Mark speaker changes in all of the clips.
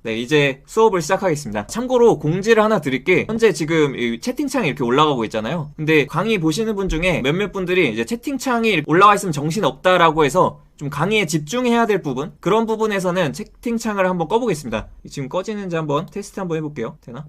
Speaker 1: 네, 이제 수업을 시작하겠습니다. 참고로 공지를 하나 드릴게, 현재 지금 이 채팅창이 이렇게 올라가고 있잖아요. 근데 강의 보시는 분 중에 몇몇 분들이 이제 채팅창이 올라와 있으면 정신없다라고 해서 좀 강의에 집중해야 될 부분, 그런 부분에서는 채팅창을 한번 꺼보겠습니다. 지금 꺼지는지 한번 테스트 한번 해볼게요. 되나?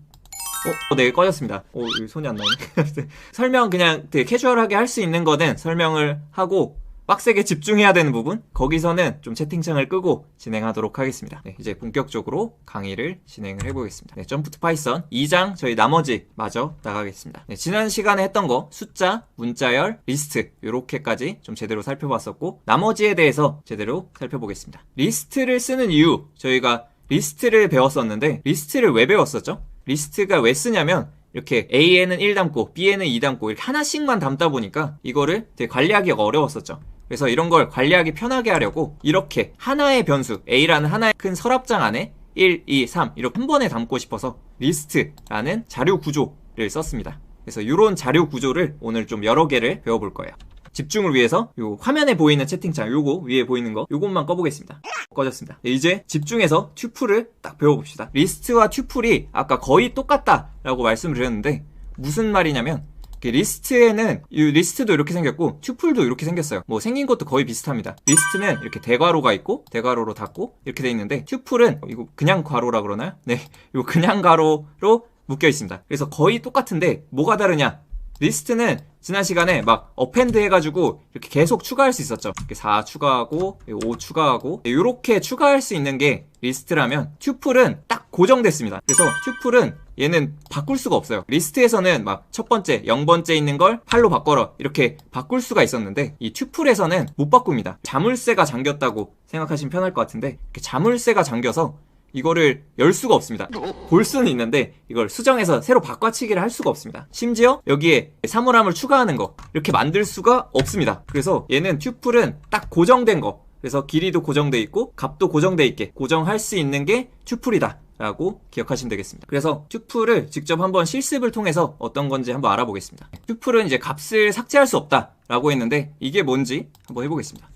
Speaker 1: 네, 꺼졌습니다. 손이 안 나오네. 설명 그냥 되게 캐주얼하게 할 수 있는 거는 설명을 하고, 빡세게 집중해야 되는 부분, 거기서는 좀 채팅창을 끄고 진행하도록 하겠습니다. 네, 이제 본격적으로 강의를 진행을 해보겠습니다. 네, 점프 투 파이썬 2장 저희 나머지 마저 나가겠습니다. 네, 지난 시간에 했던 거 숫자, 문자열, 리스트 요렇게까지 좀 제대로 살펴봤었고, 나머지에 대해서 제대로 살펴보겠습니다. 리스트를 쓰는 이유, 저희가 리스트를 배웠었는데 리스트를 왜 배웠었죠? 리스트가 왜 쓰냐면 이렇게 A에는 1 담고 B에는 2 담고 이렇게 하나씩만 담다 보니까 이거를 되게 관리하기가 어려웠었죠. 그래서 이런 걸 관리하기 편하게 하려고 이렇게 하나의 변수 A라는 하나의 큰 서랍장 안에 1, 2, 3 이렇게 한 번에 담고 싶어서 리스트라는 자료 구조를 썼습니다. 그래서 이런 자료 구조를 오늘 좀 여러 개를 배워볼 거예요. 집중을 위해서 요 화면에 보이는 채팅창, 요거 위에 보이는 거 요것만 꺼보겠습니다. 꺼졌습니다. 이제 집중해서 튜플을 딱 배워봅시다. 리스트와 튜플이 아까 거의 똑같다라고 말씀을 드렸는데 무슨 말이냐면, 리스트에는 이 리스트도 이렇게 생겼고 튜플도 이렇게 생겼어요. 뭐 생긴 것도 거의 비슷합니다. 리스트는 이렇게 대괄호가 있고 대괄호로 닫고 이렇게 돼 있는데, 튜플은 이거 그냥 괄호라 그러나요? 네, 이거 그냥 괄호로 묶여 있습니다. 그래서 거의 똑같은데 뭐가 다르냐? 리스트는 지난 시간에 막 어펜드 해가지고 이렇게 계속 추가할 수 있었죠. 이렇게 4 추가하고 5 추가하고 이렇게 추가할 수 있는 게 리스트라면, 튜플은 딱 고정됐습니다. 그래서 튜플은 얘는 바꿀 수가 없어요. 리스트에서는 막 첫 번째, 0번째 있는 걸 8로 바꿔라 이렇게 바꿀 수가 있었는데, 이 튜플에서는 못 바꿉니다. 자물쇠가 잠겼다고 생각하시면 편할 것 같은데, 이렇게 자물쇠가 잠겨서 이거를 열 수가 없습니다. 볼 수는 있는데 이걸 수정해서 새로 바꿔치기를 할 수가 없습니다. 심지어 여기에 사물함을 추가하는 거 이렇게 만들 수가 없습니다. 그래서 얘는 튜플은 딱 고정된 거, 그래서 길이도 고정돼 있고 값도 고정돼 있게 고정할 수 있는 게 튜플이다 라고 기억하시면 되겠습니다. 그래서 튜플을 직접 한번 실습을 통해서 어떤 건지 한번 알아보겠습니다. 튜플은 이제 값을 삭제할 수 없다 라고 했는데, 이게 뭔지 한번 해보겠습니다.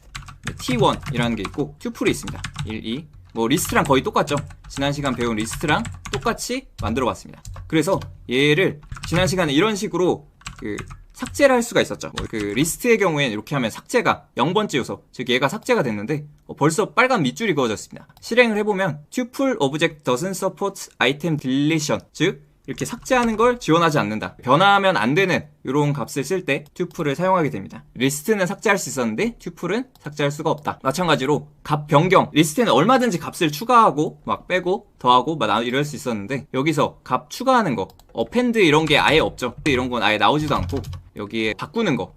Speaker 1: T1 이라는 게 있고 튜플이 있습니다. 1, 2 뭐 리스트랑 거의 똑같죠. 지난 시간 배운 리스트랑 똑같이 만들어 봤습니다. 그래서 얘를 지난 시간에 이런 식으로 삭제를 할 수가 있었죠. 그 리스트의 경우에는 이렇게 하면 삭제가 0번째 요소, 즉 얘가 삭제가 됐는데 벌써 빨간 밑줄이 그어졌습니다. 실행을 해보면 tuple object doesn't support item deletion, 즉 이렇게 삭제하는 걸 지원하지 않는다, 변화하면 안 되는 이런 값을 쓸 때 튜플을 사용하게 됩니다. 리스트는 삭제할 수 있었는데 튜플은 삭제할 수가 없다. 마찬가지로 값 변경, 리스트는 얼마든지 값을 추가하고 막 빼고 더하고 막 이럴 수 있었는데, 여기서 값 추가하는 거, 어펜드 이런 게 아예 없죠. 이런 건 아예 나오지도 않고, 여기에 바꾸는 거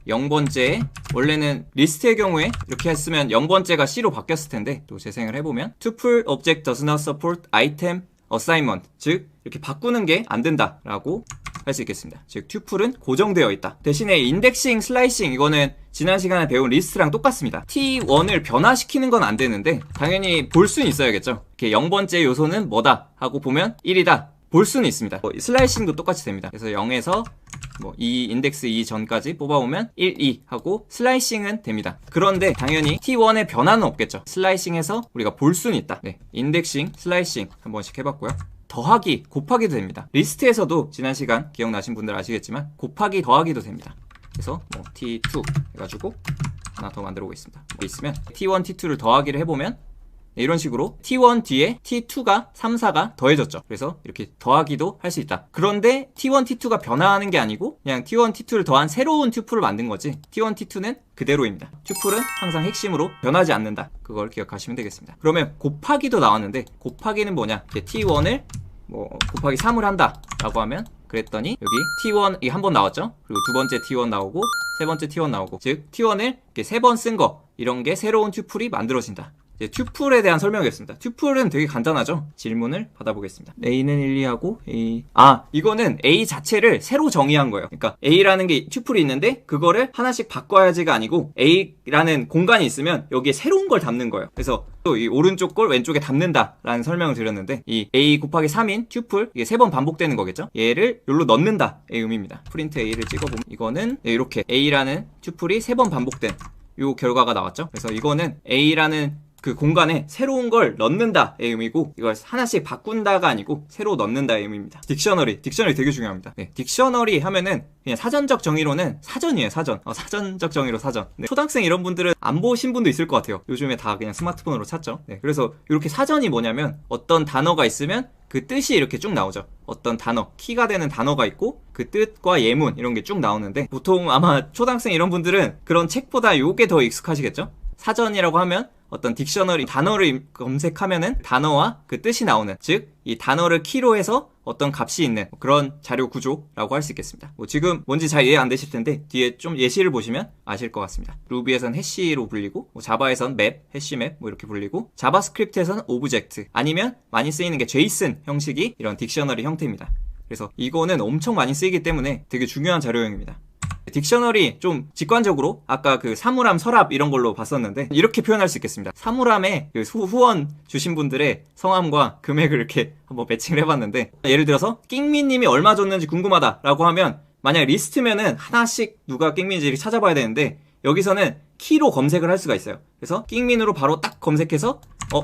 Speaker 1: 0번째, 원래는 리스트의 경우에 이렇게 했으면 0번째가 C로 바뀌었을 텐데, 또 재생을 해보면 tuple object does not support item assignment, 즉 이렇게 바꾸는 게 안 된다 라고 할 수 있겠습니다. 즉 튜플은 고정되어 있다. 대신에 인덱싱, 슬라이싱, 이거는 지난 시간에 배운 리스트랑 똑같습니다. T1을 변화시키는 건 안 되는데 당연히 볼 수는 있어야겠죠. 이렇게 0번째 요소는 뭐다 하고 보면 1이다 볼 수는 있습니다. 슬라이싱도 똑같이 됩니다. 그래서 0에서 이 인덱스 2 전까지 뽑아오면 1, 2 하고 슬라이싱은 됩니다. 그런데 당연히 T1의 변화는 없겠죠. 슬라이싱해서 우리가 볼 수는 있다. 네, 인덱싱, 슬라이싱 한 번씩 해봤고요. 더하기, 곱하기도 됩니다. 리스트에서도 지난 시간 기억나신 분들 아시겠지만 곱하기, 더하기도 됩니다. 그래서 T2 해가지고 하나 더 만들어 보겠습니다. 있으면 T1, T2를 더하기를 해보면 이런 식으로 T1 뒤에 T2가 3, 4가 더해졌죠. 그래서 이렇게 더하기도 할 수 있다. 그런데 T1, T2가 변화하는 게 아니고 그냥 T1, T2를 더한 새로운 튜플을 만든 거지, T1, T2는 그대로입니다. 튜플은 항상 핵심으로 변하지 않는다. 그걸 기억하시면 되겠습니다. 그러면 곱하기도 나왔는데, 곱하기는 뭐냐, T1을 곱하기 3을 한다 라고 하면, 그랬더니 여기 T1 이 한 번 나왔죠. 그리고 두 번째 T1 나오고 세 번째 T1 나오고, 즉 T1을 이렇게 세 번 쓴 거, 이런 게 새로운 튜플이 만들어진다. 이제 튜플에 대한 설명이었습니다. 튜플은 되게 간단하죠. 질문을 받아보겠습니다. A는 1, 2하고 A, 이거는 A 자체를 새로 정의한 거예요. 그러니까 A라는 게 튜플이 있는데 그거를 하나씩 바꿔야지가 아니고, A라는 공간이 있으면 여기에 새로운 걸 담는 거예요. 그래서 또 이 오른쪽 걸 왼쪽에 담는다 라는 설명을 드렸는데, 이 A 곱하기 3인 튜플, 이게 3번 반복되는 거겠죠. 얘를 여기로 넣는다 의 의미입니다. 프린트 A를 찍어보면 이거는 이렇게 A라는 튜플이 3번 반복된 요 결과가 나왔죠. 그래서 이거는 A라는 그 공간에 새로운 걸 넣는다의 의미고, 이걸 하나씩 바꾼다가 아니고 새로 넣는다의 의미입니다. 딕셔너리 되게 중요합니다. 네, 딕셔너리 하면은 그냥 사전적 정의로는 사전이에요. 사전. 사전적 정의로 사전. 네, 초등학생 이런 분들은 안 보신 분도 있을 것 같아요. 요즘에 다 그냥 스마트폰으로 찾죠. 네, 그래서 이렇게 사전이 뭐냐면 어떤 단어가 있으면 그 뜻이 이렇게 쭉 나오죠. 어떤 단어, 키가 되는 단어가 있고 그 뜻과 예문 이런 게 쭉 나오는데, 보통 아마 초등학생 이런 분들은 그런 책보다 요게 더 익숙하시겠죠? 사전이라고 하면 어떤 딕셔너리 단어를 검색하면은 단어와 그 뜻이 나오는, 즉 이 단어를 키로 해서 어떤 값이 있는 그런 자료 구조라고 할 수 있겠습니다. 뭐 지금 뭔지 잘 이해 안 되실 텐데 뒤에 좀 예시를 보시면 아실 것 같습니다. 루비에선 해시로 불리고, 뭐 자바에선 맵, 해시맵 뭐 이렇게 불리고, 자바스크립트에서는 오브젝트, 아니면 많이 쓰이는 게 제이슨 형식이 이런 딕셔너리 형태입니다. 그래서 이거는 엄청 많이 쓰이기 때문에 되게 중요한 자료형입니다. 딕셔너리 좀 직관적으로 아까 그 사물함, 서랍 이런 걸로 봤었는데 이렇게 표현할 수 있겠습니다. 사물함에 그 후원 주신 분들의 성함과 금액을 이렇게 한번 매칭을 해봤는데, 예를 들어서 낑미님이 얼마 줬는지 궁금하다라고 하면 만약 리스트면은 하나씩 누가 낑미인지 찾아봐야 되는데, 여기서는 키로 검색을 할 수가 있어요. 그래서 낑민으로 바로 딱 검색해서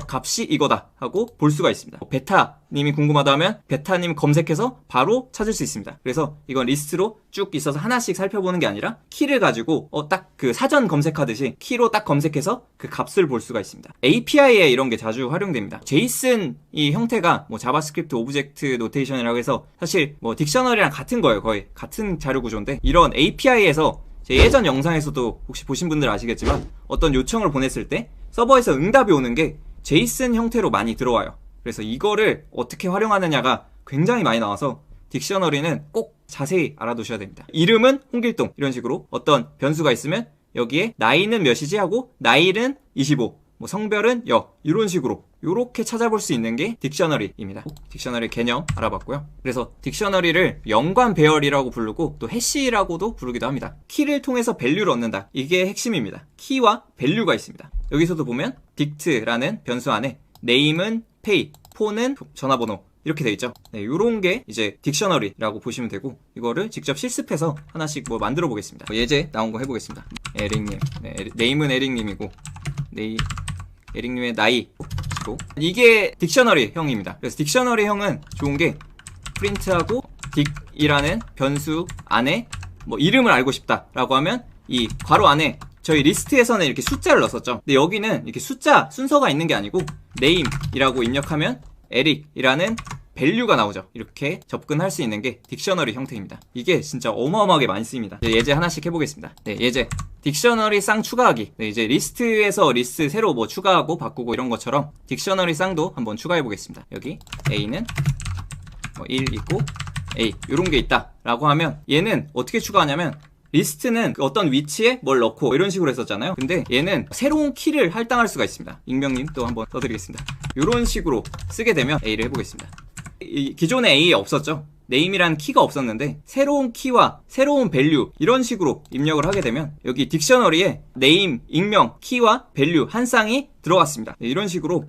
Speaker 1: 값이 이거다 하고 볼 수가 있습니다. 베타님이 궁금하다 하면 베타님 검색해서 바로 찾을 수 있습니다. 그래서 이건 리스트로 쭉 있어서 하나씩 살펴보는 게 아니라 키를 가지고 딱 그 사전 검색하듯이 키로 딱 검색해서 그 값을 볼 수가 있습니다. API에 이런 게 자주 활용됩니다. 제이슨 이 형태가 뭐 자바스크립트 오브젝트 노테이션이라고 해서 사실 뭐 딕셔너리랑 같은 거예요. 거의 같은 자료 구조인데, 이런 API에서 제 예전 영상에서도 혹시 보신 분들 아시겠지만 어떤 요청을 보냈을 때 서버에서 응답이 오는 게 제이슨 형태로 많이 들어와요. 그래서 이거를 어떻게 활용하느냐가 굉장히 많이 나와서 딕셔너리는 꼭 자세히 알아두셔야 됩니다. 이름은 홍길동 이런 식으로 어떤 변수가 있으면 여기에 나이는 몇이지 하고 나이는 25, 뭐 성별은 여, 이런 식으로 요렇게 찾아볼 수 있는 게 딕셔너리입니다. 딕셔너리 개념 알아봤고요. 그래서 딕셔너리를 연관 배열이라고 부르고 또 해시라고도 부르기도 합니다. 키를 통해서 밸류를 얻는다. 이게 핵심입니다. 키와 밸류가 있습니다. 여기서도 보면 딕트라는 변수 안에 네임은 페이, 폰은 전화번호 이렇게 돼 있죠. 네, 요런 게 이제 딕셔너리라고 보시면 되고, 이거를 직접 실습해서 하나씩 뭐 만들어 보겠습니다. 예제 나온 거 해보겠습니다. 에릭님, 네, 네임은 에릭님이고, 에릭님의 나이, 이게 딕셔너리 형입니다. 그래서 딕셔너리 형은 좋은 게 프린트하고 딕이라는 변수 안에 뭐 이름을 알고 싶다라고 하면 이 괄호 안에 저희 리스트에서는 이렇게 숫자를 넣었었죠. 근데 여기는 이렇게 숫자 순서가 있는 게 아니고 name이라고 입력하면 에릭이라는 밸류가 나오죠. 이렇게 접근할 수 있는 게 딕셔너리 형태입니다. 이게 진짜 어마어마하게 많이 쓰입니다. 예제 하나씩 해보겠습니다. 네, 예제 딕셔너리 쌍 추가하기. 네, 이제 리스트에서 리스트 새로 뭐 추가하고 바꾸고 이런 것처럼 딕셔너리 쌍도 한번 추가해 보겠습니다. 여기 A는 뭐 1 있고 A 이런 게 있다 라고 하면 얘는 어떻게 추가하냐면, 리스트는 어떤 위치에 뭘 넣고 이런 식으로 했었잖아요. 근데 얘는 새로운 키를 할당할 수가 있습니다. 익명님 또 한번 써드리겠습니다. 이런 식으로 쓰게 되면 A를 해보겠습니다. 기존에 A에 없었죠. 네임이라는 키가 없었는데 새로운 키와 새로운 밸류 이런 식으로 입력을 하게 되면 여기 딕셔너리에 네임, 익명, 키와 밸류 한 쌍이 들어갔습니다. 이런 식으로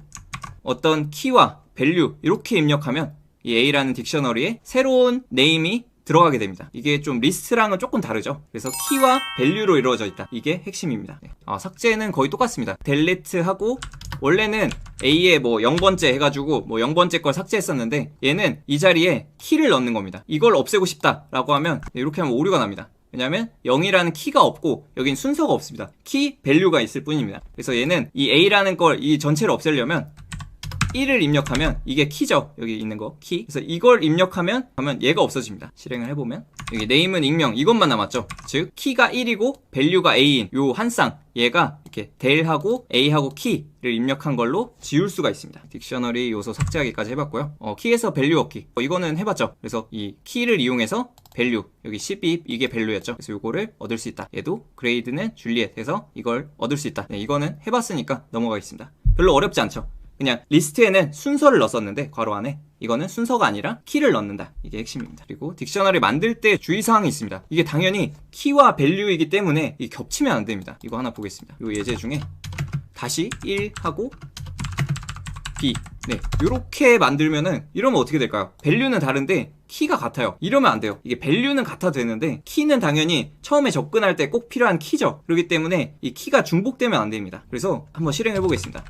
Speaker 1: 어떤 키와 밸류 이렇게 입력하면 이 A라는 딕셔너리에 새로운 네임이 들어가게 됩니다. 이게 좀 리스트랑은 조금 다르죠. 그래서 키와 밸류로 이루어져 있다. 이게 핵심입니다. 삭제는 거의 똑같습니다. 델리트하고, 원래는 A에 뭐 0번째 해가지고 뭐 0번째 걸 삭제했었는데 얘는 이 자리에 키를 넣는 겁니다. 이걸 없애고 싶다라고 하면 이렇게 하면 오류가 납니다. 왜냐면 0이라는 키가 없고 여긴 순서가 없습니다. 키, 밸류가 있을 뿐입니다. 그래서 얘는 이 A라는 걸 이 전체를 없애려면 1을 입력하면 이게 키죠. 여기 있는 거 키. 그래서 이걸 입력하면 얘가 없어집니다. 실행을 해보면 여기 네임은 익명 이것만 남았죠. 즉 키가 1이고 밸류가 A인 요 한 쌍, 얘가 이렇게 델하고 A하고 키를 입력한 걸로 지울 수가 있습니다. 딕셔너리 요소 삭제하기까지 해봤고요. 키에서 밸류 얻기 이거는 해봤죠. 그래서 이 키를 이용해서 밸류, 여기 12 이게 밸류였죠. 그래서 이거를 얻을 수 있다. 얘도 그레이드는 줄리엣 해서 이걸 얻을 수 있다. 네, 이거는 해봤으니까 넘어가겠습니다. 별로 어렵지 않죠. 그냥 리스트에는 순서를 넣었었는데 괄호 안에 이거는 순서가 아니라 키를 넣는다. 이게 핵심입니다. 그리고 딕셔너리 만들 때 주의사항이 있습니다. 이게 당연히 키와 밸류이기 때문에 이 겹치면 안 됩니다. 이거 하나 보겠습니다. 이 예제 중에 다시 1 하고 B, 네, 이렇게 만들면은 이러면 어떻게 될까요? 밸류는 다른데 키가 같아요. 이러면 안 돼요. 이게 밸류는 같아도 되는데 키는 당연히 처음에 접근할 때 꼭 필요한 키죠. 그렇기 때문에 이 키가 중복되면 안 됩니다. 그래서 한번 실행해 보겠습니다.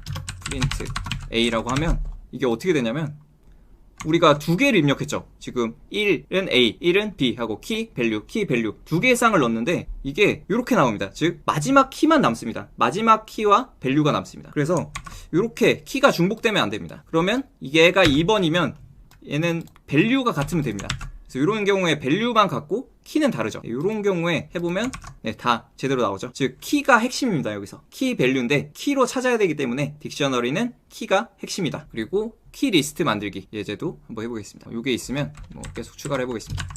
Speaker 1: 프린트 A라고 하면 이게 어떻게 되냐면 우리가 두 개를 입력했죠. 지금 1은 A, 1은 B 하고 키, 밸류, 키, 밸류 두 개의 쌍을 넣었는데 이게 이렇게 나옵니다. 즉 마지막 키만 남습니다. 마지막 키와 밸류가 남습니다. 그래서 이렇게 키가 중복되면 안 됩니다. 그러면 얘가 2번이면 얘는 밸류가 같으면 됩니다. 그래서 이런 경우에 밸류만 같고 키는 다르죠. 이런 경우에 해보면 다 제대로 나오죠. 즉 키가 핵심입니다. 여기서 키 밸류인데 키로 찾아야 되기 때문에 딕셔너리는 키가 핵심이다. 그리고 키 리스트 만들기 예제도 한번 해보겠습니다. 이게 있으면 계속 추가를 해보겠습니다.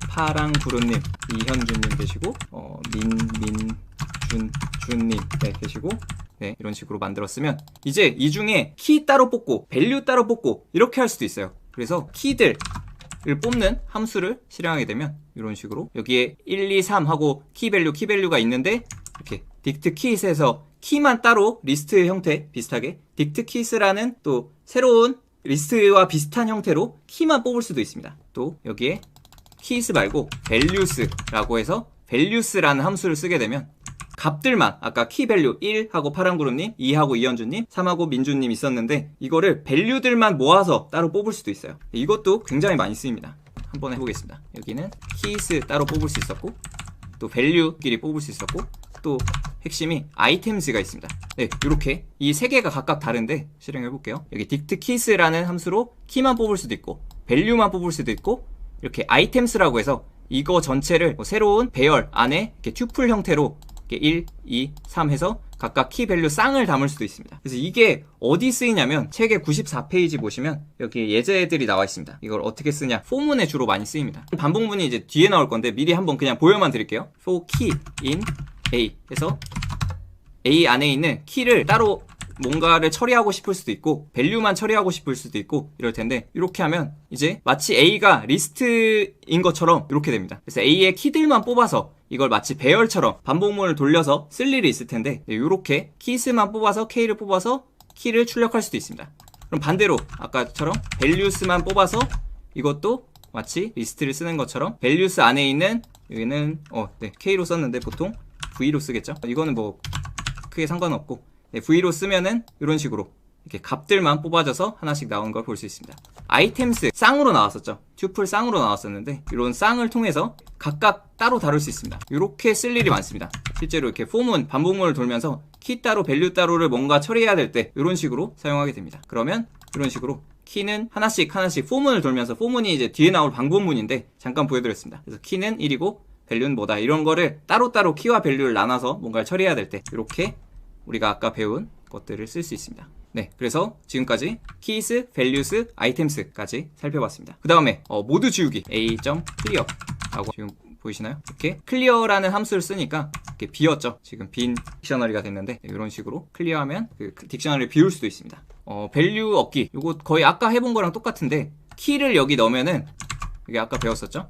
Speaker 1: 파랑구름님, 이현준님 계시고 준님 계시고 이런 식으로 만들었으면 이제 이 중에 키 따로 뽑고 밸류 따로 뽑고 이렇게 할 수도 있어요. 그래서 키들을 뽑는 함수를 실행하게 되면 이런 식으로 여기에 1, 2, 3 하고 키밸류가 있는데 이렇게 딕트킷에서 키만 따로 리스트 형태 비슷하게 딕트킷이라는 또 새로운 리스트와 비슷한 형태로 키만 뽑을 수도 있습니다. 또 여기에 키스 말고 values라고 해서 values라는 함수를 쓰게 되면 값들만 아까 키밸류 1하고 파랑구름님, 2하고 이현주님, 3하고 민주님 있었는데 이거를 밸류들만 모아서 따로 뽑을 수도 있어요. 이것도 굉장히 많이 쓰입니다. 한번 해보겠습니다. 여기는 키스 따로 뽑을 수 있었고 또 밸류끼리 뽑을 수 있었고 또 핵심이 아이템스가 있습니다. 이렇게 이 세 개가 각각 다른데 실행해 볼게요. 여기 딕트킷이라는 함수로 키만 뽑을 수도 있고 밸류만 뽑을 수도 있고 이렇게 아이템스라고 해서 이거 전체를 새로운 배열 안에 이렇게 튜플 형태로 이렇게 1, 2, 3 해서 각각 키 밸류 쌍을 담을 수도 있습니다. 그래서 이게 어디 쓰이냐면 책의 94페이지 보시면 여기 예제들이 나와 있습니다. 이걸 어떻게 쓰냐? 포문에 주로 많이 쓰입니다. 반복문이 이제 뒤에 나올 건데 미리 한번 그냥 보여만 드릴게요. for key in A 해서 A 안에 있는 키를 따로 뭔가를 처리하고 싶을 수도 있고 밸류만 처리하고 싶을 수도 있고 이럴 텐데 이렇게 하면 이제 마치 A가 리스트인 것처럼 이렇게 됩니다. 그래서 A의 키들만 뽑아서 이걸 마치 배열처럼 반복문을 돌려서 쓸 일이 있을 텐데 이렇게 키스만 뽑아서 K를 뽑아서 키를 출력할 수도 있습니다. 그럼 반대로 아까처럼 values만 뽑아서 이것도 마치 리스트를 쓰는 것처럼 values 안에 있는 여기는 K로 썼는데 보통 V로 쓰겠죠. 이거는 뭐 크게 상관없고 V로 쓰면은 이런 식으로 이렇게 값들만 뽑아져서 하나씩 나온 걸 볼 수 있습니다. 아이템스 쌍으로 나왔었죠. 튜플 쌍으로 나왔었는데 이런 쌍을 통해서 각각 따로 다룰 수 있습니다. 이렇게 쓸 일이 많습니다. 실제로 이렇게 포문, 반복문을 돌면서 키 따로, 밸류 따로를 뭔가 처리해야 될 때 이런 식으로 사용하게 됩니다. 그러면 이런 식으로 키는 하나씩 포문을 돌면서 포문이 이제 뒤에 나올 반복문인데 잠깐 보여드렸습니다. 그래서 키는 1이고 밸류는 뭐다 이런 거를 따로따로 키와 밸류를 나눠서 뭔가를 처리해야 될 때 이렇게 우리가 아까 배운 것들을 쓸 수 있습니다. 그래서 지금까지 keys, values, items까지 살펴봤습니다. 그 다음에 모두 지우기 a.clear 라고 지금 보이시나요? 이렇게 clear라는 함수를 쓰니까 이렇게 비었죠. 지금 빈 딕셔너리가 됐는데 이런 식으로 클리어하면 그 딕셔너리를 비울 수도 있습니다. value 얻기 이거 거의 아까 해본 거랑 똑같은데 키를 여기 넣으면은 여기 아까 배웠었죠?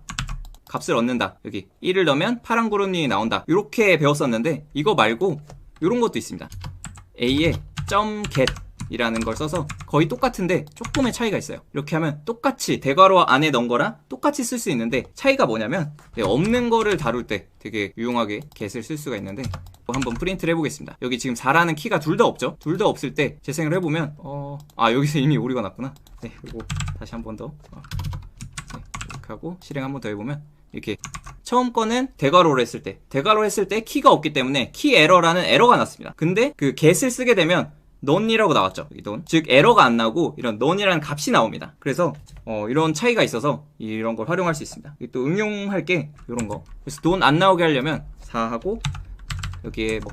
Speaker 1: 값을 얻는다. 여기 1을 넣으면 파랑구름님이 나온다. 이렇게 배웠었는데 이거 말고 이런 것도 있습니다. A에 .get 이라는 걸 써서 거의 똑같은데 조금의 차이가 있어요. 이렇게 하면 똑같이 대괄호 안에 넣은 거랑 똑같이 쓸 수 있는데 차이가 뭐냐면 없는 거를 다룰 때 되게 유용하게 get을 쓸 수가 있는데 한번 프린트를 해보겠습니다. 여기 지금 4라는 키가 둘 다 없죠? 둘 다 없을 때 재생을 해보면 여기서 이미 오류가 났구나. 그리고 다시 한 번 더 이렇게 하고 실행 한 번 더 해보면 이렇게 처음 거는 대괄호로 했을 때 키가 없기 때문에 키 에러라는 에러가 났습니다. 근데 그 get을 쓰게 되면 none이라고 나왔죠. 여기 none. 즉 에러가 안 나고 이런 none이라는 값이 나옵니다. 그래서 이런 차이가 있어서 이런 걸 활용할 수 있습니다. 또 응용할 게 이런 거. 그래서 none 안 나오게 하려면 4하고 여기에 뭐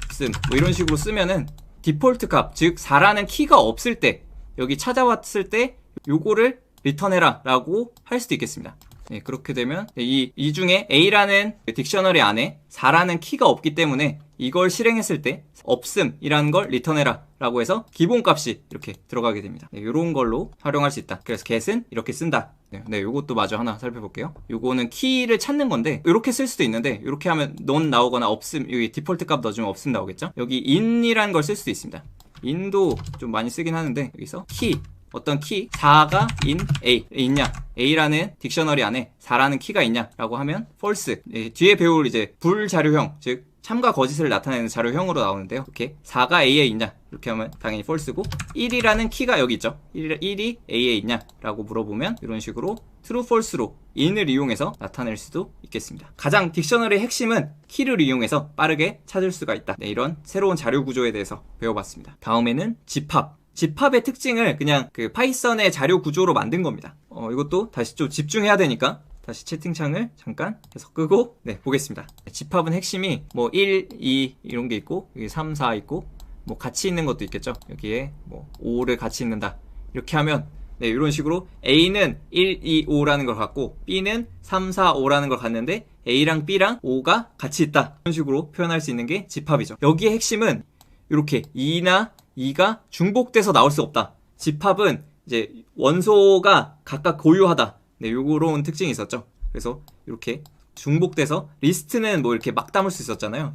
Speaker 1: 없음 뭐 이런 식으로 쓰면은 디폴트 값, 즉 4라는 키가 없을 때 여기 찾아왔을 때 요거를 리턴해라 라고 할 수도 있겠습니다. 그렇게 되면 이 중에 A라는 딕셔너리 안에 4라는 키가 없기 때문에 이걸 실행했을 때 없음이라는 걸 리턴해라 라고 해서 기본값이 이렇게 들어가게 됩니다. 이런 걸로 활용할 수 있다. 그래서 get은 이렇게 쓴다. 요것도 마저 하나 살펴볼게요. 요거는 키를 찾는 건데 이렇게 쓸 수도 있는데 이렇게 하면 none 나오거나 없음, 여기 디폴트 값 넣어주면 없음 나오겠죠. 여기 in이라는 걸 쓸 수도 있습니다. in도 좀 많이 쓰긴 하는데 여기서 키 어떤 키 4가 in A 있냐 A라는 딕셔너리 안에 4라는 키가 있냐 라고 하면 false 뒤에 배울 이제 불자료형 즉
Speaker 2: 참과 거짓을 나타내는 자료형으로 나오는데요. 이렇게 4가 A에 있냐? 이렇게 하면 당연히 false고, 1이라는 키가 여기 있죠. 1이 A에 있냐? 라고 물어보면 이런 식으로 true, false로 in을 이용해서 나타낼 수도 있겠습니다. 가장 딕셔너리의 핵심은 키를 이용해서 빠르게 찾을 수가 있다. 네, 이런 새로운 자료 구조에 대해서 배워봤습니다. 다음에는 집합. 집합의 특징을 그냥 그 파이썬의 자료 구조로 만든 겁니다. 이것도 다시 좀 집중해야 되니까 다시 채팅창을 잠깐 계속 끄고 네, 보겠습니다. 집합은 핵심이 뭐 1, 2 이런 게 있고, 여기 3, 4 있고, 뭐 같이 있는 것도 있겠죠. 여기에 뭐 5를 같이 있는다. 이렇게 하면 네, 이런 식으로 A는 1, 2, 5라는 걸 갖고 B는 3, 4, 5라는 걸 갖는데 A랑 B랑 5가 같이 있다. 이런 식으로 표현할 수 있는 게 집합이죠. 여기의 핵심은 이렇게 2나 2가 중복돼서 나올 수 없다. 집합은 이제 원소가 각각 고유하다. 네, 요런 특징이 있었죠. 그래서 이렇게 중복돼서, 리스트는 뭐 이렇게 막 담을 수 있었잖아요.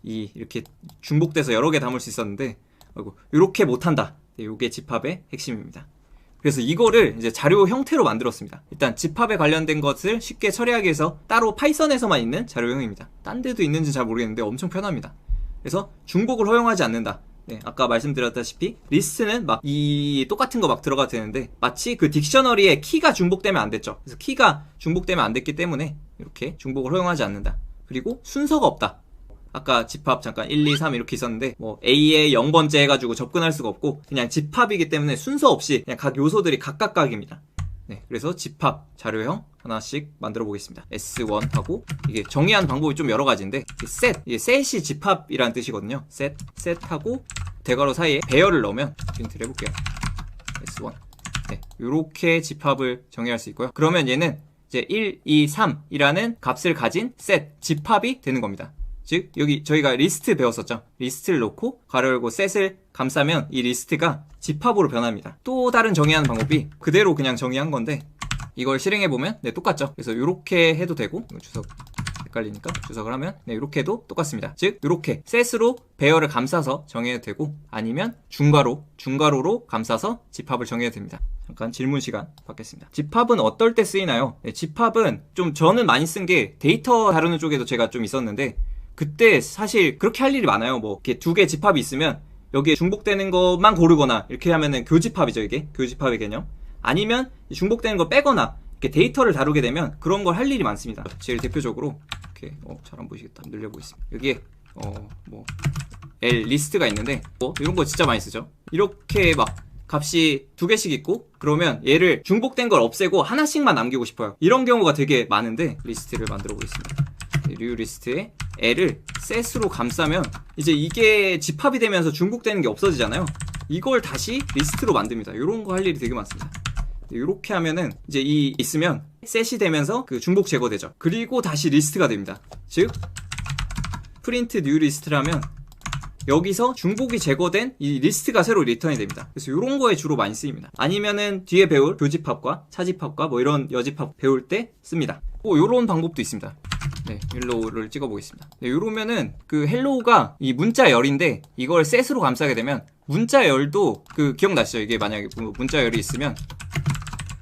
Speaker 2: 이렇게 중복돼서 여러 개 담을 수 있었는데, 이렇게 못한다. 네, 요게 집합의 핵심입니다. 그래서 이거를 이제 자료 형태로 만들었습니다. 일단 집합에 관련된 것을 쉽게 처리하기 위해서 따로 파이썬에서만 있는 자료형입니다. 딴 데도 있는지 잘 모르겠는데 엄청 편합니다. 그래서 중복을 허용하지 않는다. 네, 아까 말씀드렸다시피 리스트는 막 이 똑같은 거 막 들어가도 되는데, 마치 그 딕셔너리에 키가 중복되면 안 됐죠. 그래서 키가 중복되면 안 됐기 때문에 이렇게 중복을 허용하지 않는다. 그리고 순서가 없다. 아까 집합 잠깐 1, 2, 3 이렇게 있었는데 뭐 A에 0번째 해가지고 접근할 수가 없고, 그냥 집합이기 때문에 순서 없이 그냥 각 요소들이 각각각입니다. 네, 그래서 집합 자료형 하나씩 만들어 보겠습니다. S1 하고, 이게 정의하는 방법이 좀 여러 가지인데, 이게 셋이 집합이라는 뜻이거든요. 셋하고 대괄호 사이에 배열을 넣으면, 프린트를 해볼게요. S1. 네, 요렇게 집합을 정의할 수 있고요. 그러면 얘는 이제 1, 2, 3이라는 값을 가진 셋, 집합이 되는 겁니다. 즉 여기 저희가 리스트 배웠었죠. 리스트를 놓고 가로 열고 셋을 감싸면 이 리스트가 집합으로 변합니다. 또 다른 정의하는 방법이, 그대로 그냥 정의한 건데 이걸 실행해보면 네, 똑같죠. 그래서 이렇게 해도 되고, 주석 헷갈리니까 주석을 하면 네, 이렇게 해도 똑같습니다. 즉 이렇게 셋으로 배열을 감싸서 정해도 되고, 아니면 중괄호로 감싸서 집합을 정해도 됩니다. 잠깐 질문 시간 받겠습니다. 집합은 어떨 때 쓰이나요? 네, 집합은 좀 저는 많이 쓴 게 데이터 다루는 쪽에도 제가 좀 있었는데, 그때 사실 그렇게 할 일이 많아요. 뭐 이렇게 두 개 집합이 있으면 여기에 중복되는 것만 고르거나, 이렇게 하면은 교집합이죠. 이게 교집합의 개념. 아니면 중복되는 거 빼거나 이렇게 데이터를 다루게 되면 그런 걸 할 일이 많습니다. 제일 대표적으로 이렇게 잘 안 보이시겠다. 늘려보겠습니다. 여기에 뭐 L 리스트가 있는데 이런 거 진짜 많이 쓰죠. 이렇게 막 값이 두 개씩 있고, 그러면 얘를 중복된 걸 없애고 하나씩만 남기고 싶어요. 이런 경우가 되게 많은데 리스트를 만들어 보겠습니다. 류 리스트에 L을 셋으로 감싸면 이제 이게 집합이 되면서 중복되는 게 없어지잖아요. 이걸 다시 리스트로 만듭니다. 이런 거 할 일이 되게 많습니다. 이렇게 하면은 이제 이 있으면 셋이 되면서 그 중복 제거되죠. 그리고 다시 리스트가 됩니다. 즉 프린트 뉴 리스트라면 여기서 중복이 제거된 이 리스트가 새로 리턴이 됩니다. 그래서 이런 거에 주로 많이 쓰입니다. 아니면은 뒤에 배울 교집합과 차집합과 뭐 이런 여집합 배울 때 씁니다. 이런 방법도 있습니다. 네, 헬로우를 찍어 보겠습니다. 네, 이러면은 그 헬로우가 이 문자 열인데, 이걸 셋으로 감싸게 되면 문자 열도 그 기억나시죠? 이게 만약에 문자 열이 있으면,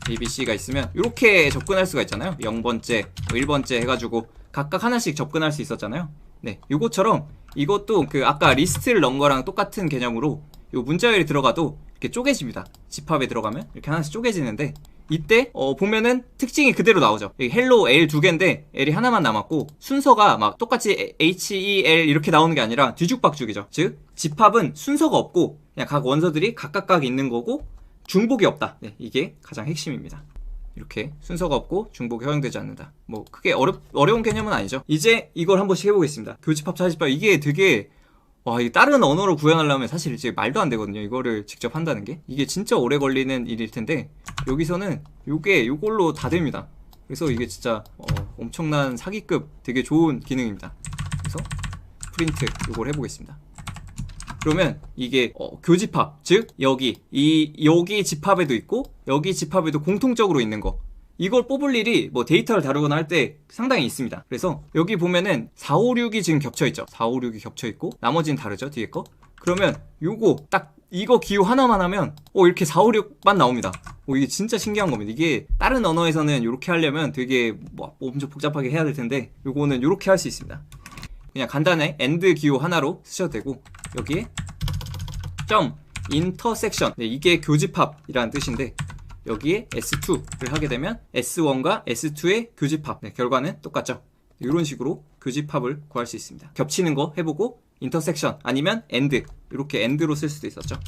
Speaker 2: ABC가 있으면 이렇게 접근할 수가 있잖아요. 0번째, 1번째 해가지고 각각 하나씩 접근할 수 있었잖아요. 네, 요것처럼 이것도 그 아까 리스트를 넣은 거랑 똑같은 개념으로 요 문자열이 들어가도 이렇게 쪼개집니다. 집합에 들어가면 이렇게 하나씩 쪼개지는데, 이때 보면은 특징이 그대로 나오죠. 여기 헬로 L 두 개인데 L이 하나만 남았고, 순서가 막 똑같이 HEL 이렇게 나오는 게 아니라 뒤죽박죽이죠. 즉 집합은 순서가 없고 그냥 각 원소들이 각각 있는 거고 중복이 없다. 네, 이게 가장 핵심입니다. 이렇게 순서가 없고 중복이 허용되지 않는다. 뭐 크게 어려운 개념은 아니죠. 이제 이걸 한 번씩 해보겠습니다. 교집합, 차집합, 이게 되게 이 다른 언어로 구현하려면 사실 이제 말도 안 되거든요. 이거를 직접 한다는 게. 이게 진짜 오래 걸리는 일일 텐데, 여기서는 요걸로 다 됩니다. 그래서 이게 진짜 엄청난 사기급 되게 좋은 기능입니다. 그래서 프린트 요걸 해보겠습니다. 그러면 이게 교집합, 즉 여기 집합에도 있고 여기 집합에도 공통적으로 있는 거, 이걸 뽑을 일이 뭐 데이터를 다루거나 할 때 상당히 있습니다. 그래서 여기 보면은 4, 5, 6이 지금 겹쳐있죠. 4, 5, 6이 겹쳐있고 나머지는 다르죠, 뒤에 거. 그러면 요거 딱 이거 기호 하나만 하면 이렇게 4, 5, 6만 나옵니다. 이게 진짜 신기한 겁니다. 이게 다른 언어에서는 이렇게 하려면 되게 뭐 엄청 복잡하게 해야 될 텐데, 요거는 이렇게 할 수 있습니다. 그냥 간단해 AND 기호 하나로 쓰셔도 되고, 여기에 점 인터섹션, 네, 이게 교집합이라는 뜻인데 여기에 S2를 하게 되면 S1과 S2의 교집합, 네, 결과는 똑같죠. 이런 식으로 교집합을 구할 수 있습니다. 겹치는 거 해보고 인터섹션 아니면 AND, 이렇게 AND로 쓸 수도 있었죠.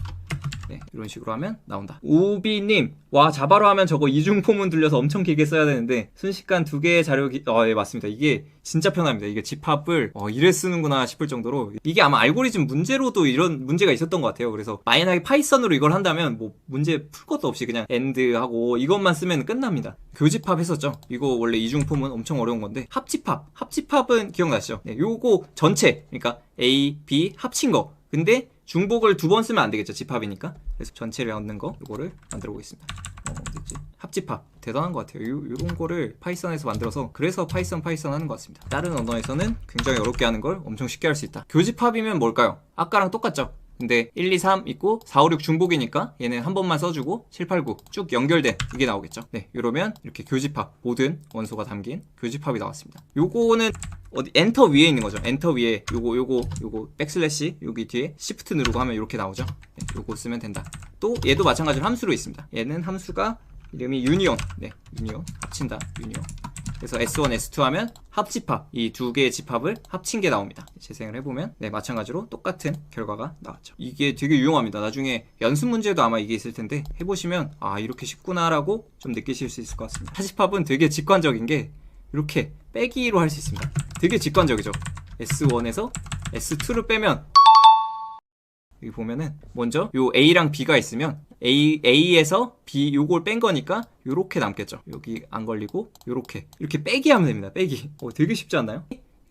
Speaker 2: 네, 이런 식으로 하면 나온다. 우비님, 와, 자바로 하면 저거 이중포문 들려서 엄청 길게 써야 되는데 순식간 2개의 자료 예, 맞습니다. 이게 진짜 편합니다. 이게 집합을 이래 쓰는구나 싶을 정도로, 이게 아마 알고리즘 문제로도 이런 문제가 있었던 것 같아요. 그래서 만약에 파이썬으로 이걸 한다면 뭐 문제 풀 것도 없이 그냥 AND 하고 이것만 쓰면 끝납니다. 교집합 했었죠. 이거 원래 이중포문 엄청 어려운 건데, 합집합은 기억나시죠? 네, 요거 전체, 그러니까 A, B 합친 거. 근데 중복을 2번 쓰면 안 되겠죠. 집합이니까. 그래서 전체를 얻는 거, 이거를 만들어 보겠습니다. 어디지? 합집합. 대단한 것 같아요. 요런 거를 파이썬에서 만들어서, 그래서 파이썬 하는 것 같습니다. 다른 언어에서는 굉장히 어렵게 하는 걸 엄청 쉽게 할 수 있다. 교집합이면 뭘까요? 아까랑 똑같죠? 근데 1, 2, 3 있고 4, 5, 6 중복이니까 얘는 한 번만 써주고 7, 8, 9 쭉 연결된 이게 나오겠죠. 네, 이러면 이렇게 교집합, 모든 원소가 담긴 교집합이 나왔습니다. 요거는 어디 엔터 위에 있는 거죠. 엔터 위에 요거 백슬래시 여기 뒤에 시프트 누르고 하면 이렇게 나오죠. 네, 요거 쓰면 된다. 또 얘도 마찬가지로 함수로 있습니다. 얘는 함수가 이름이 유니온. 네, 유니온 합친다. 유니온. 그래서 S1, S2 하면 합집합, 이 2개의 집합을 합친 게 나옵니다. 재생을 해보면 네, 마찬가지로 똑같은 결과가 나왔죠. 이게 되게 유용합니다. 나중에 연습 문제도 아마 이게 있을 텐데 해보시면 아, 이렇게 쉽구나 라고 좀 느끼실 수 있을 것 같습니다. 합집합은 되게 직관적인 게 이렇게 빼기로 할 수 있습니다. 되게 직관적이죠. S1에서 S2를 빼면 여기 보면은 먼저 요 A랑 B가 있으면 A에서 B 요걸 뺀 거니까 요렇게 남겠죠. 여기 안 걸리고 요렇게 이렇게 빼기 하면 됩니다. 빼기. 되게 쉽지 않나요?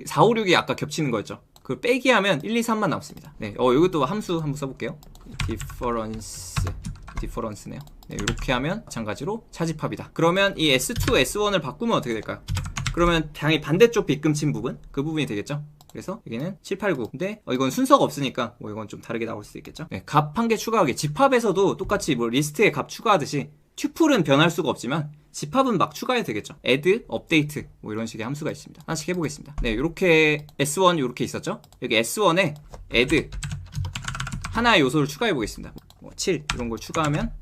Speaker 2: 4, 5, 6이 아까 겹치는 거였죠. 그걸 빼기 하면 1, 2, 3만 남습니다. 네, 이것도 함수 한번 써볼게요. difference네요. 네, 요렇게 하면 마찬가지로 차집합이다. 그러면 이 S2, S1을 바꾸면 어떻게 될까요? 그러면 당연히 반대쪽 빗금친 부분, 그 부분이 되겠죠. 그래서 여기는 7, 8, 9. 근데 이건 순서가 없으니까 뭐 이건 좀 다르게 나올 수도 있겠죠. 네, 값 한 개 추가하기. 집합에서도 똑같이 뭐 리스트에 값 추가하듯이 튜플은 변할 수가 없지만 집합은 막 추가해도 되겠죠. add, update 뭐 이런 식의 함수가 있습니다. 하나씩 해보겠습니다. 네, 이렇게 S1 이렇게 있었죠. 여기 S1에 add 하나의 요소를 추가해 보겠습니다. 뭐 7 이런 걸 추가하면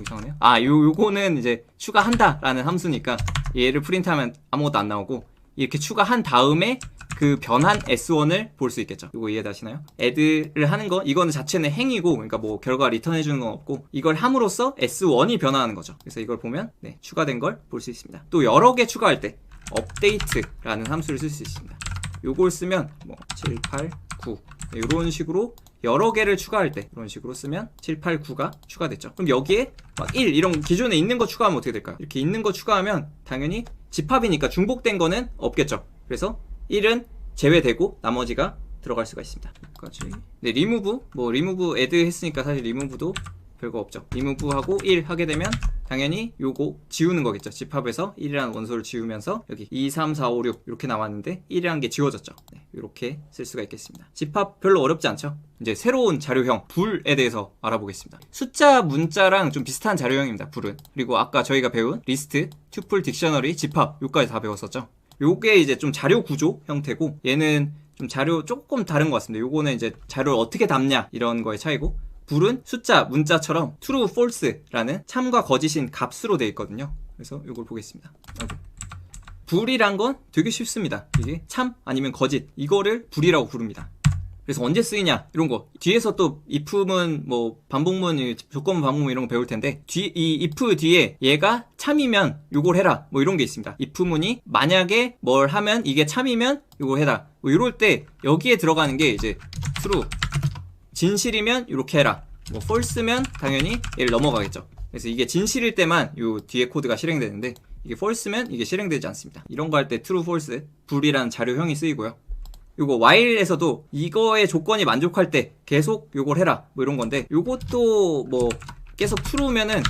Speaker 2: 이상하네요. 아, 요거는 이제 추가한다라는 함수니까 얘를 프린트하면 아무것도 안 나오고, 이렇게 추가한 다음에 그 변한 S1을 볼 수 있겠죠. 이거 이해되시나요? add를 하는 거, 이거는 자체는 행이고, 그러니까 뭐 결과 리턴해 주는 건 없고, 이걸 함으로써 S1이 변화하는 거죠. 그래서 이걸 보면 네, 추가된 걸 볼 수 있습니다. 또 여러 개 추가할 때 update라는 함수를 쓸 수 있습니다. 요걸 쓰면 뭐 7, 8, 9 네, 이런 식으로 여러 개를 추가할 때 이런 식으로 쓰면 7, 8, 9가 추가됐죠. 그럼 여기에 막 1 이런 기존에 있는 거 추가하면 어떻게 될까요? 이렇게 있는 거 추가하면 당연히 집합이니까 중복된 거는 없겠죠. 그래서 1은 제외되고 나머지가 들어갈 수가 있습니다. 여기까지. 네, 리무브 add 했으니까 사실 리무브도 별거 없죠. 리무브하고 1 하게 되면 당연히 요거 지우는 거겠죠. 집합에서 1이라는 원소를 지우면서 여기 2, 3, 4, 5, 6 이렇게 나왔는데 1이라는 게 지워졌죠. 네, 이렇게 쓸 수가 있겠습니다. 집합 별로 어렵지 않죠? 이제 새로운 자료형 불에 대해서 알아보겠습니다. 숫자, 문자랑 좀 비슷한 자료형입니다. 불은. 그리고 아까 저희가 배운 리스트, 튜플, 딕셔너리, 집합 요까지 다 배웠었죠. 요게 이제 좀 자료 구조 형태고, 얘는 좀 자료 조금 다른 것 같습니다. 요거는 이제 자료를 어떻게 담냐 이런 거의 차이고, 불은 숫자, 문자처럼 true, false라는 참과 거짓인 값으로 되어 있거든요. 그래서 이걸 보겠습니다. 불이란 건 되게 쉽습니다. 이게 참 아니면 거짓, 이거를 불이라고 부릅니다. 그래서 언제 쓰이냐 이런 거 뒤에서 또 if문 뭐 반복문, 조건문, 반복문 이런 거 배울 텐데, 이 if 뒤에 얘가 참이면 요걸 해라 뭐 이런 게 있습니다. if문이 만약에 뭘 하면 이게 참이면 요걸 해라 뭐 이럴 때 여기에 들어가는 게 이제 true, 진실이면 이렇게 해라, 뭐 false면 당연히 얘를 넘어가겠죠. 그래서 이게 진실일 때만 요 뒤에 코드가 실행되는데, 이게 false면 이게 실행되지 않습니다. 이런 거 할 때 true, false, 불이라는 자료형이 쓰이고요. 요거 while에서도 이거의 조건이 만족할 때 계속 요걸 해라 뭐 이런 건데, 요것도 뭐 계속 true면은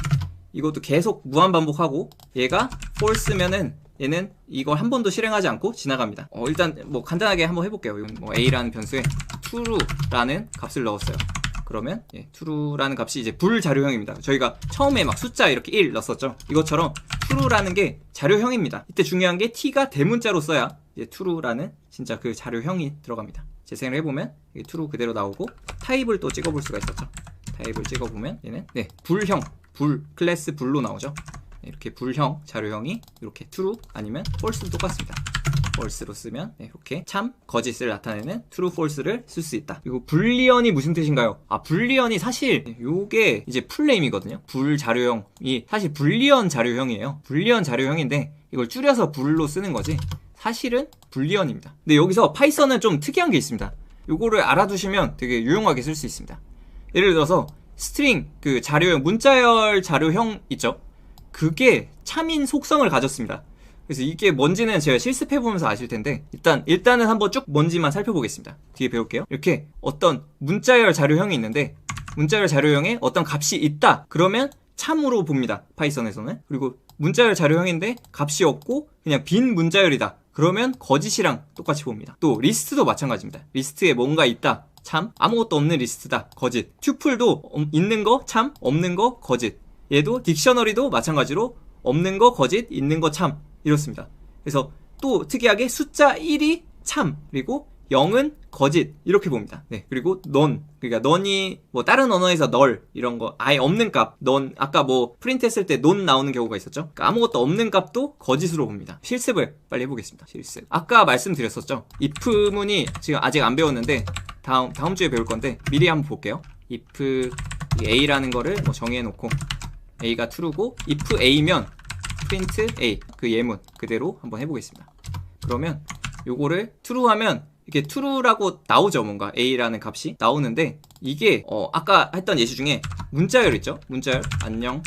Speaker 2: 이것도 계속 무한 반복하고, 얘가 false면은 얘는 이걸 한 번도 실행하지 않고 지나갑니다. 일단 뭐 간단하게 한번 해볼게요. 이건 뭐 a라는 변수에 true라는 값을 넣었어요. 그러면 true라는 값이 이제 불 자료형입니다. 저희가 처음에 막 숫자 이렇게 1 넣었었죠. 이것처럼 true라는 게 자료형입니다. 이때 중요한 게 t가 대문자로 써야 이제 true라는 진짜 그 자료형이 들어갑니다. 재생을 해보면 이게 true 그대로 나오고 타입을 또 찍어볼 수가 있었죠. 타입을 찍어보면 얘는 불형, 클래스 불로 나오죠. 이렇게 불형 자료형이 이렇게 true 아니면 false도 똑같습니다. false로 쓰면 이렇게 참, 거짓을 나타내는 true, false를 쓸 수 있다. 그리고 불리언이 무슨 뜻인가요? 불리언이 사실 요게 이제 풀네임이거든요. 불 자료형이 사실 불리언 자료형이에요. 불리언 자료형인데 이걸 줄여서 불로 쓰는 거지 사실은 불리언입니다. 근데 여기서 파이썬은 좀 특이한 게 있습니다. 요거를 알아두시면 되게 유용하게 쓸 수 있습니다. 예를 들어서 스트링 그 자료형, 문자열 자료형 있죠? 그게 참인 속성을 가졌습니다. 그래서 이게 뭔지는 제가 실습해보면서 아실 텐데 일단은 한번 쭉 뭔지만 살펴보겠습니다. 뒤에 배울게요. 이렇게 어떤 문자열 자료형이 있는데 문자열 자료형에 어떤 값이 있다 그러면 참으로 봅니다. 파이썬에서는. 그리고 문자열 자료형인데 값이 없고 그냥 빈 문자열이다 그러면 거짓이랑 똑같이 봅니다. 또 리스트도 마찬가지입니다. 리스트에 뭔가 있다 참, 아무것도 없는 리스트다 거짓. 튜플도 있는 거 참, 없는 거 거짓. 얘도 딕셔너리도 마찬가지로 없는 거 거짓, 있는 거 참 이렇습니다. 그래서 또 특이하게 숫자 1이 참, 그리고 0은 거짓 이렇게 봅니다. 그리고 none, 그러니까 none이 뭐 다른 언어에서 null 이런 거 아예 없는 값, none 아까 뭐 프린트 했을 때 none 나오는 경우가 있었죠. 그러니까 아무것도 없는 값도 거짓으로 봅니다. 실습을 빨리 해보겠습니다. 실습. 아까 말씀드렸었죠. if문이 지금 아직 안 배웠는데 다음 주에 배울 건데 미리 한번 볼게요. if a라는 거를 뭐 정의해놓고 a가 true고 if a면 print a 그 예문 그대로 한번 해보겠습니다. 그러면 요거를 true하면 이렇게 true라고 나오죠. 뭔가 a라는 값이 나오는데 이게 아까 했던 예시 중에 문자열 있죠. 문자열 안녕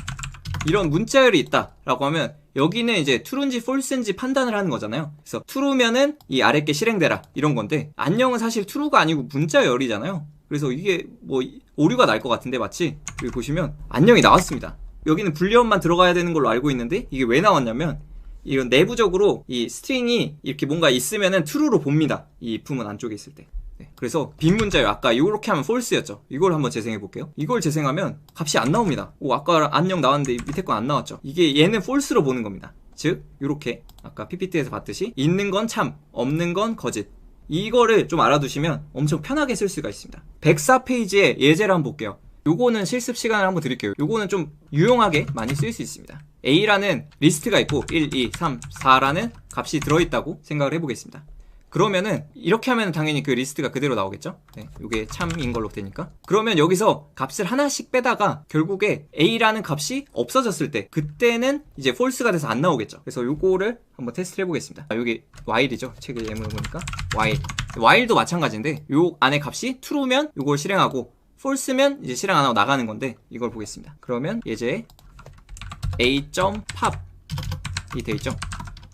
Speaker 2: 이런 문자열이 있다 라고 하면 여기는 이제 true인지 false인지 판단을 하는 거잖아요. 그래서 true면은 이 아래 게 실행되라 이런 건데 안녕은 사실 true가 아니고 문자열이잖아요. 그래서 이게 뭐 오류가 날 것 같은데 마치 여기 보시면 안녕이 나왔습니다. 여기는 불리언만 들어가야 되는 걸로 알고 있는데 이게 왜 나왔냐면 이런 내부적으로 이 스트링이 이렇게 뭔가 있으면은 true로 봅니다. 이 if문 안쪽에 있을 때. 그래서 빈 문자열 아까 이렇게 하면 false였죠. 이걸 한번 재생해 볼게요. 이걸 재생하면 값이 안 나옵니다. 아까 안녕 나왔는데 밑에 건 안 나왔죠. 이게 얘는 false로 보는 겁니다. 즉 이렇게 아까 PPT에서 봤듯이 있는 건 참, 없는 건 거짓. 이거를 좀 알아두시면 엄청 편하게 쓸 수가 있습니다. 104페이지의 예제를 한번 볼게요. 요거는 실습 시간을 한번 드릴게요. 요거는 좀 유용하게 많이 쓸 수 있습니다. A라는 리스트가 있고 1, 2, 3, 4라는 값이 들어있다고 생각을 해보겠습니다. 그러면은 이렇게 하면 당연히 그 리스트가 그대로 나오겠죠. 요게 참인 걸로 되니까. 그러면 여기서 값을 하나씩 빼다가 결국에 A라는 값이 없어졌을 때 그때는 이제 false가 돼서 안 나오겠죠. 그래서 요거를 한번 테스트를 해보겠습니다. 요게 while이죠. 책의 예문을 보니까 while도 마찬가지인데 요 안에 값이 true면 요걸 실행하고 false면 이제 실행 안 하고 나가는 건데 이걸 보겠습니다. 그러면 예제에 a.pop이 돼 있죠.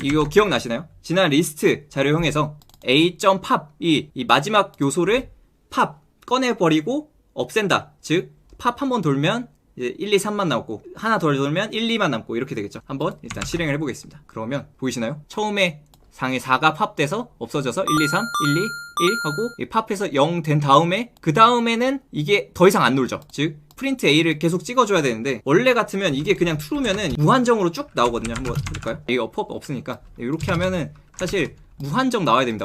Speaker 2: 이거 기억나시나요? 지난 리스트 자료형에서 a.pop이 이 마지막 요소를 pop 꺼내버리고 없앤다. 즉 pop 한 번 돌면 이제 1, 2, 3만 남고 하나 더 돌면 1, 2만 남고 이렇게 되겠죠. 한번 일단 실행을 해보겠습니다. 그러면 보이시나요? 처음에 상에 4가 팝돼서 없어져서 1, 2, 3, 1, 2, 1 하고 이 팝해서 0 된 다음에 그 다음에는 이게 더 이상 안 놀죠. 즉 프린트 A를 계속 찍어줘야 되는데 원래 같으면 이게 그냥 true면은 무한정으로 쭉 나오거든요. 한번 볼까요? 이거 팝 없으니까 이렇게 하면은 사실 무한정 나와야 됩니다.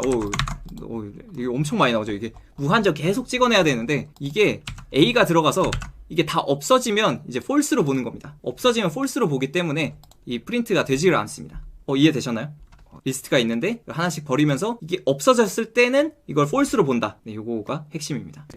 Speaker 2: 이게 엄청 많이 나오죠. 이게 무한정 계속 찍어내야 되는데 이게 A가 들어가서 이게 다 없어지면 이제 false로 보는 겁니다. 없어지면 false로 보기 때문에 이 프린트가 되지를 않습니다. 이해되셨나요? 리스트가 있는데 하나씩 버리면서 이게 없어졌을 때는 이걸 false로 본다. 요거가 핵심입니다.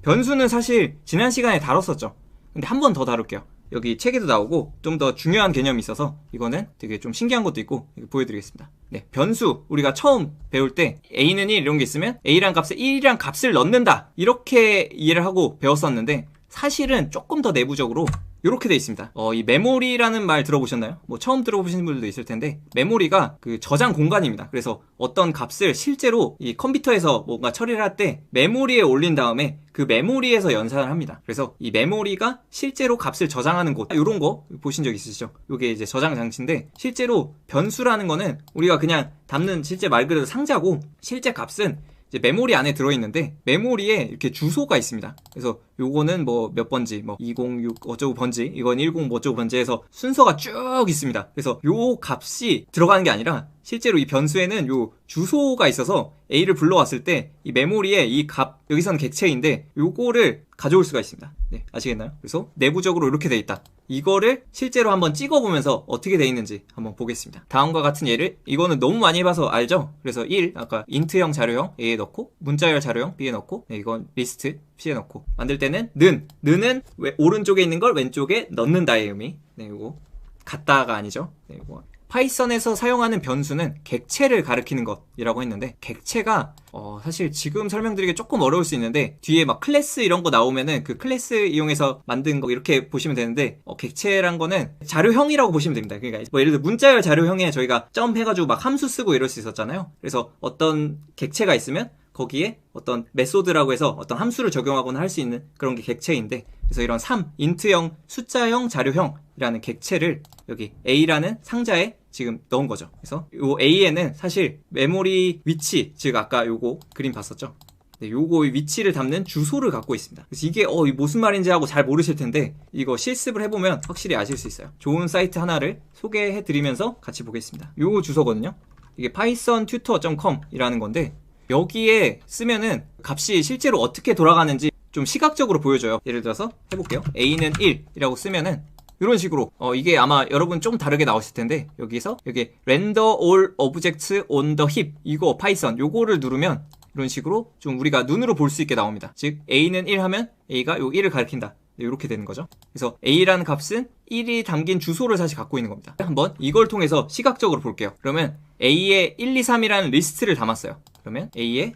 Speaker 2: 변수는 사실 지난 시간에 다뤘었죠. 근데 한 번 더 다룰게요. 여기 책에도 나오고 좀 더 중요한 개념이 있어서 이거는 되게 좀 신기한 것도 있고 보여드리겠습니다. 변수 우리가 처음 배울 때 A는 1 이런 게 있으면 A란 값에 1이란 값을 넣는다 이렇게 이해를 하고 배웠었는데 사실은 조금 더 내부적으로 이렇게 돼 있습니다. 이 메모리라는 말 들어보셨나요? 뭐 처음 들어보시는 분들도 있을 텐데 메모리가 그 저장 공간입니다. 그래서 어떤 값을 실제로 이 컴퓨터에서 뭔가 처리를 할 때 메모리에 올린 다음에 그 메모리에서 연산을 합니다. 그래서 이 메모리가 실제로 값을 저장하는 곳 이런 거 보신 적 있으시죠? 이게 이제 저장 장치인데 실제로 변수라는 거는 우리가 그냥 담는 실제 말 그대로 상자고 실제 값은 이제 메모리 안에 들어있는데 메모리에 이렇게 주소가 있습니다. 그래서 요거는 뭐 몇 번지 뭐 206 어쩌고 번지 이건 10 뭐 어쩌고 번지 해서 순서가 쭉 있습니다. 그래서 요 값이 들어가는 게 아니라 실제로 이 변수에는 요 주소가 있어서 A를 불러왔을 때 이 메모리에 이 값, 여기서는 객체인데 요거를 가져올 수가 있습니다. 네, 아시겠나요? 그래서 내부적으로 이렇게 돼 있다. 이거를 실제로 한번 찍어보면서 어떻게 돼 있는지 한번 보겠습니다. 다음과 같은 예를, 이거는 너무 많이 해봐서 알죠? 그래서 1, 아까 인트형 자료형 A에 넣고, 문자열 자료형 B에 넣고, 네, 이건 리스트 C에 넣고, 만들 때는 는은 오른쪽에 있는 걸 왼쪽에 넣는다의 의미. 네, 이거 같다가 아니죠. 네, 이거 파이썬에서 사용하는 변수는 객체를 가리키는 것이라고 했는데, 객체가 사실 지금 설명드리기 조금 어려울 수 있는데, 뒤에 막 클래스 이런 거 나오면은 그 클래스 이용해서 만든 거 이렇게 보시면 되는데, 객체란 거는 자료형이라고 보시면 됩니다. 그러니까 뭐 예를 들어 문자열 자료형에 저희가 점 해가지고 막 함수 쓰고 이럴 수 있었잖아요. 그래서 어떤 객체가 있으면 거기에 어떤 메소드라고 해서 어떤 함수를 적용하거나 할 수 있는 그런 게 객체인데, 그래서 이런 3, 인트형, 숫자형, 자료형이라는 객체를 여기 A라는 상자에 지금 넣은 거죠. 그래서 요 A에는 사실 메모리 위치, 즉 아까 요거 그림 봤었죠? 네, 요거 위치를 담는 주소를 갖고 있습니다. 그래서 이게 무슨 말인지 하고 잘 모르실 텐데, 이거 실습을 해보면 확실히 아실 수 있어요. 좋은 사이트 하나를 소개해드리면서 같이 보겠습니다. 요 주소거든요. 이게 pythontutor.com 이라는 건데, 여기에 쓰면은 값이 실제로 어떻게 돌아가는지 좀 시각적으로 보여줘요. 예를 들어서 해볼게요. A는 1이라고 쓰면은 이런 식으로 이게 아마 여러분 좀 다르게 나오실 텐데, 여기서 여기 render all objects on the heap, 이거 파이썬 요거를 누르면 이런 식으로 좀 우리가 눈으로 볼 수 있게 나옵니다. 즉 A는 1 하면 A가 요 1을 가리킨다. 네, 이렇게 되는 거죠. 그래서 A라는 값은 1이 담긴 주소를 사실 갖고 있는 겁니다. 한번 이걸 통해서 시각적으로 볼게요. 그러면 A에 1, 2, 3이라는 리스트를 담았어요. 그러면 A에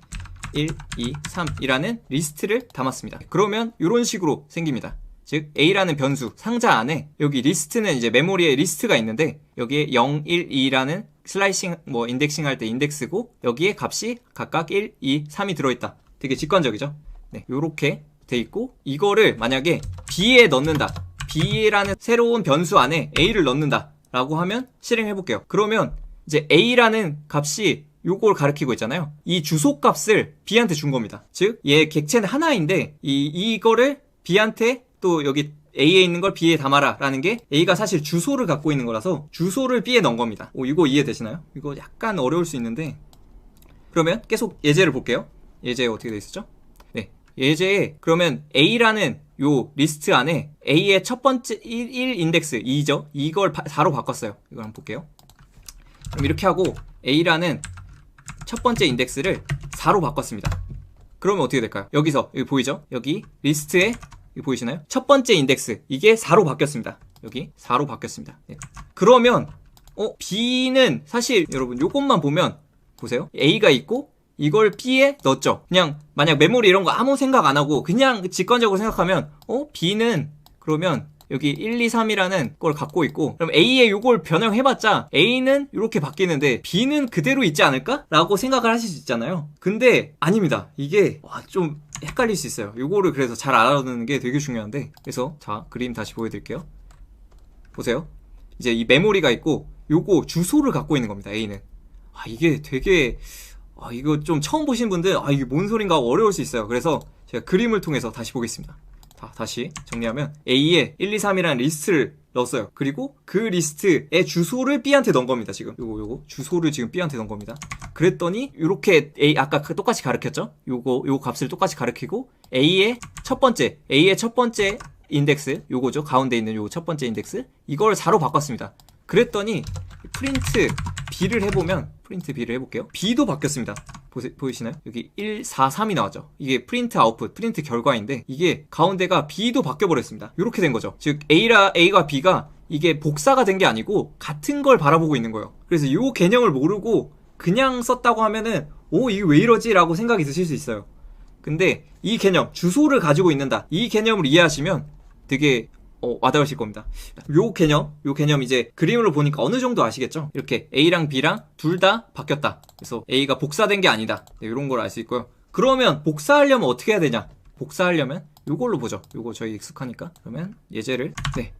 Speaker 2: 1, 2, 3이라는 리스트를 담았습니다. 그러면 이런 식으로 생깁니다. 즉 A라는 변수 상자 안에 여기 리스트는 이제 메모리에 리스트가 있는데, 여기에 0, 1, 2라는 슬라이싱 인덱싱 할 때 인덱스고, 여기에 값이 각각 1, 2, 3이 들어있다. 되게 직관적이죠. 네, 요렇게 돼 있고, 이거를 만약에 B에 넣는다, B라는 새로운 변수 안에 A를 넣는다 라고 하면 실행해 볼게요. 그러면 이제 A라는 값이 요걸 가리키고 있잖아요. 이 주소 값을 B한테 준 겁니다. 즉 얘 객체는 하나인데 이거를 B한테 또 여기 A에 있는 걸 B에 담아라 라는 게, A가 사실 주소를 갖고 있는 거라서 주소를 B에 넣은 겁니다. 이거 이해되시나요? 이거 약간 어려울 수 있는데, 그러면 계속 예제를 볼게요. 예제 어떻게 돼 있었죠? 네, 예제에 그러면 A라는 요 리스트 안에 A의 첫 번째 1 인덱스 2죠. 이걸 4로 바꿨어요. 이걸 한번 볼게요. 그럼 이렇게 하고 A라는 첫 번째 인덱스를 4로 바꿨습니다. 그러면 어떻게 될까요? 여기서 여기 보이죠? 여기 리스트에 여기 보이시나요? 첫 번째 인덱스 이게 4로 바뀌었습니다. 여기 4로 바뀌었습니다. 네. 그러면 B는 사실 여러분 요것만 보면 보세요. A가 있고 이걸 B에 넣었죠. 그냥 만약 메모리 이런 거 아무 생각 안 하고 그냥 직관적으로 생각하면 B는 그러면 여기 1, 2, 3이라는 걸 갖고 있고, 그럼 A에 요걸 변형해봤자 A는 이렇게 바뀌는데 B는 그대로 있지 않을까? 라고 생각을 하실 수 있잖아요. 근데 아닙니다. 이게 좀 헷갈릴 수 있어요. 요거를 그래서 잘 알아두는 게 되게 중요한데, 그래서 자 그림 다시 보여드릴게요. 보세요. 이제 이 메모리가 있고 요거 주소를 갖고 있는 겁니다. A는. 이게 되게 이거 좀 처음 보신 분들 이게 뭔 소린가 하고 어려울 수 있어요. 그래서 제가 그림을 통해서 다시 보겠습니다. 다시 정리하면 A에 1, 2, 3이라는 리스트를 넣었어요. 그리고 그 리스트의 주소를 B한테 넣은 겁니다. 지금 요거 주소를 지금 B한테 넣은 겁니다. 그랬더니 이렇게 아까 똑같이 가르쳤죠? 요 값을 똑같이 가르치고 A의 첫 번째 인덱스 요거죠. 가운데 있는 요 첫 번째 인덱스 이걸 4로 바꿨습니다. 그랬더니 프린트 B를 해보면, 프린트 B를 해볼게요. B도 바뀌었습니다. 보이시나요? 여기 1, 4, 3이 나왔죠. 이게 프린트 아웃풋, 프린트 결과인데 이게 가운데가 B도 바뀌어버렸습니다. 이렇게 된 거죠. 즉 A가 B가 이게 복사가 된 게 아니고 같은 걸 바라보고 있는 거예요. 그래서 이 개념을 모르고 그냥 썼다고 하면은 이게 왜 이러지? 라고 생각이 드실 수 있어요. 근데 이 개념, 주소를 가지고 있는다, 이 개념을 이해하시면 되게 와닿으실 겁니다. 요 개념 이제 그림으로 보니까 어느 정도 아시겠죠? 이렇게 A랑 B랑 둘 다 바뀌었다. 그래서 A가 복사된 게 아니다. 네, 이런 걸 알 수 있고요. 그러면 복사하려면 어떻게 해야 되냐? 복사하려면 요걸로 보죠. 요거 저희 익숙하니까. 그러면 예제를,